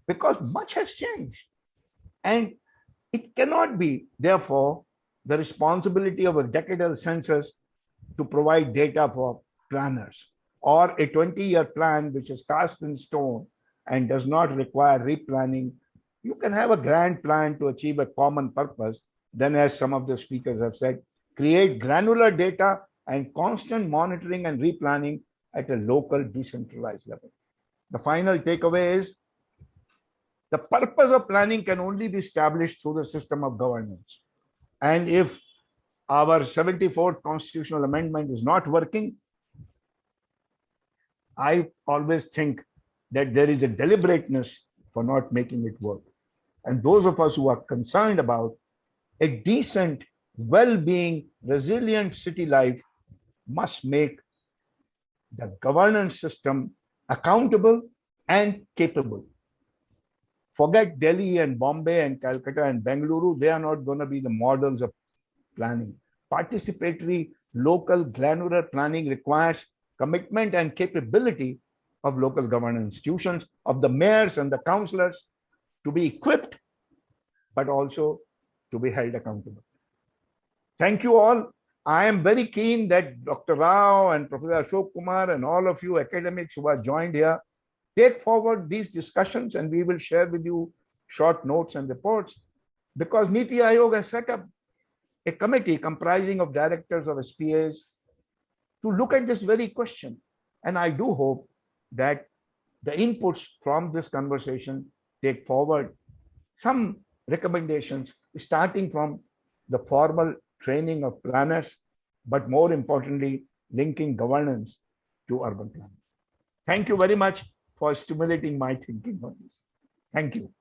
because much has changed. And it cannot be, therefore, the responsibility of a decadal census to provide data for planners, or a 20-year plan which is cast in stone and does not require replanning. You can have a grand plan to achieve a common purpose. Then, as some of the speakers have said, create granular data and constant monitoring and replanning at a local decentralized level. The final takeaway is the purpose of planning can only be established through the system of governance. And if our 74th constitutional amendment is not working, I always think that there is a deliberateness for not making it work. And those of us who are concerned about a decent, well-being, resilient city life must make the governance system accountable and capable. Forget Delhi and Bombay and Calcutta and Bengaluru. They are not going to be the models of planning. Participatory, local, granular planning requires commitment and capability of local governance institutions, of the mayors and the councillors to be equipped, but also to be held accountable. Thank you all. I am very keen that Dr. Rao and Professor Ashok Kumar and all of you academics who are joined here take forward these discussions, and we will share with you short notes and reports, because Niti Aayog has set up a committee comprising of directors of SPAs to look at this very question. And I do hope that the inputs from this conversation take forward some recommendations, starting from the formal training of planners, but more importantly, linking governance to urban planning. Thank you very much for stimulating my thinking on this. Thank you.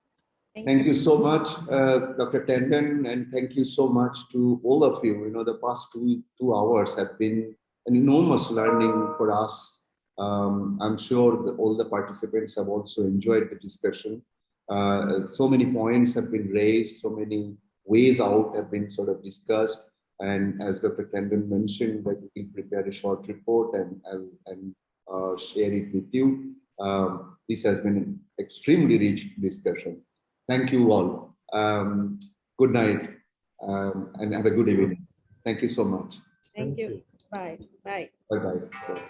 Thank you so much, Dr. Tandon, and thank you so much to all of you. You know, the past two hours have been an enormous learning for us. I'm sure that all the participants have also enjoyed the discussion. So many points have been raised, so many ways out have been sort of discussed. And as Dr. Tandon mentioned, that we will prepare a short report and share it with you. This has been an extremely rich discussion. Thank you all. Good night and have a good evening. Thank you so much. Thank you. Bye. Bye. Bye-bye.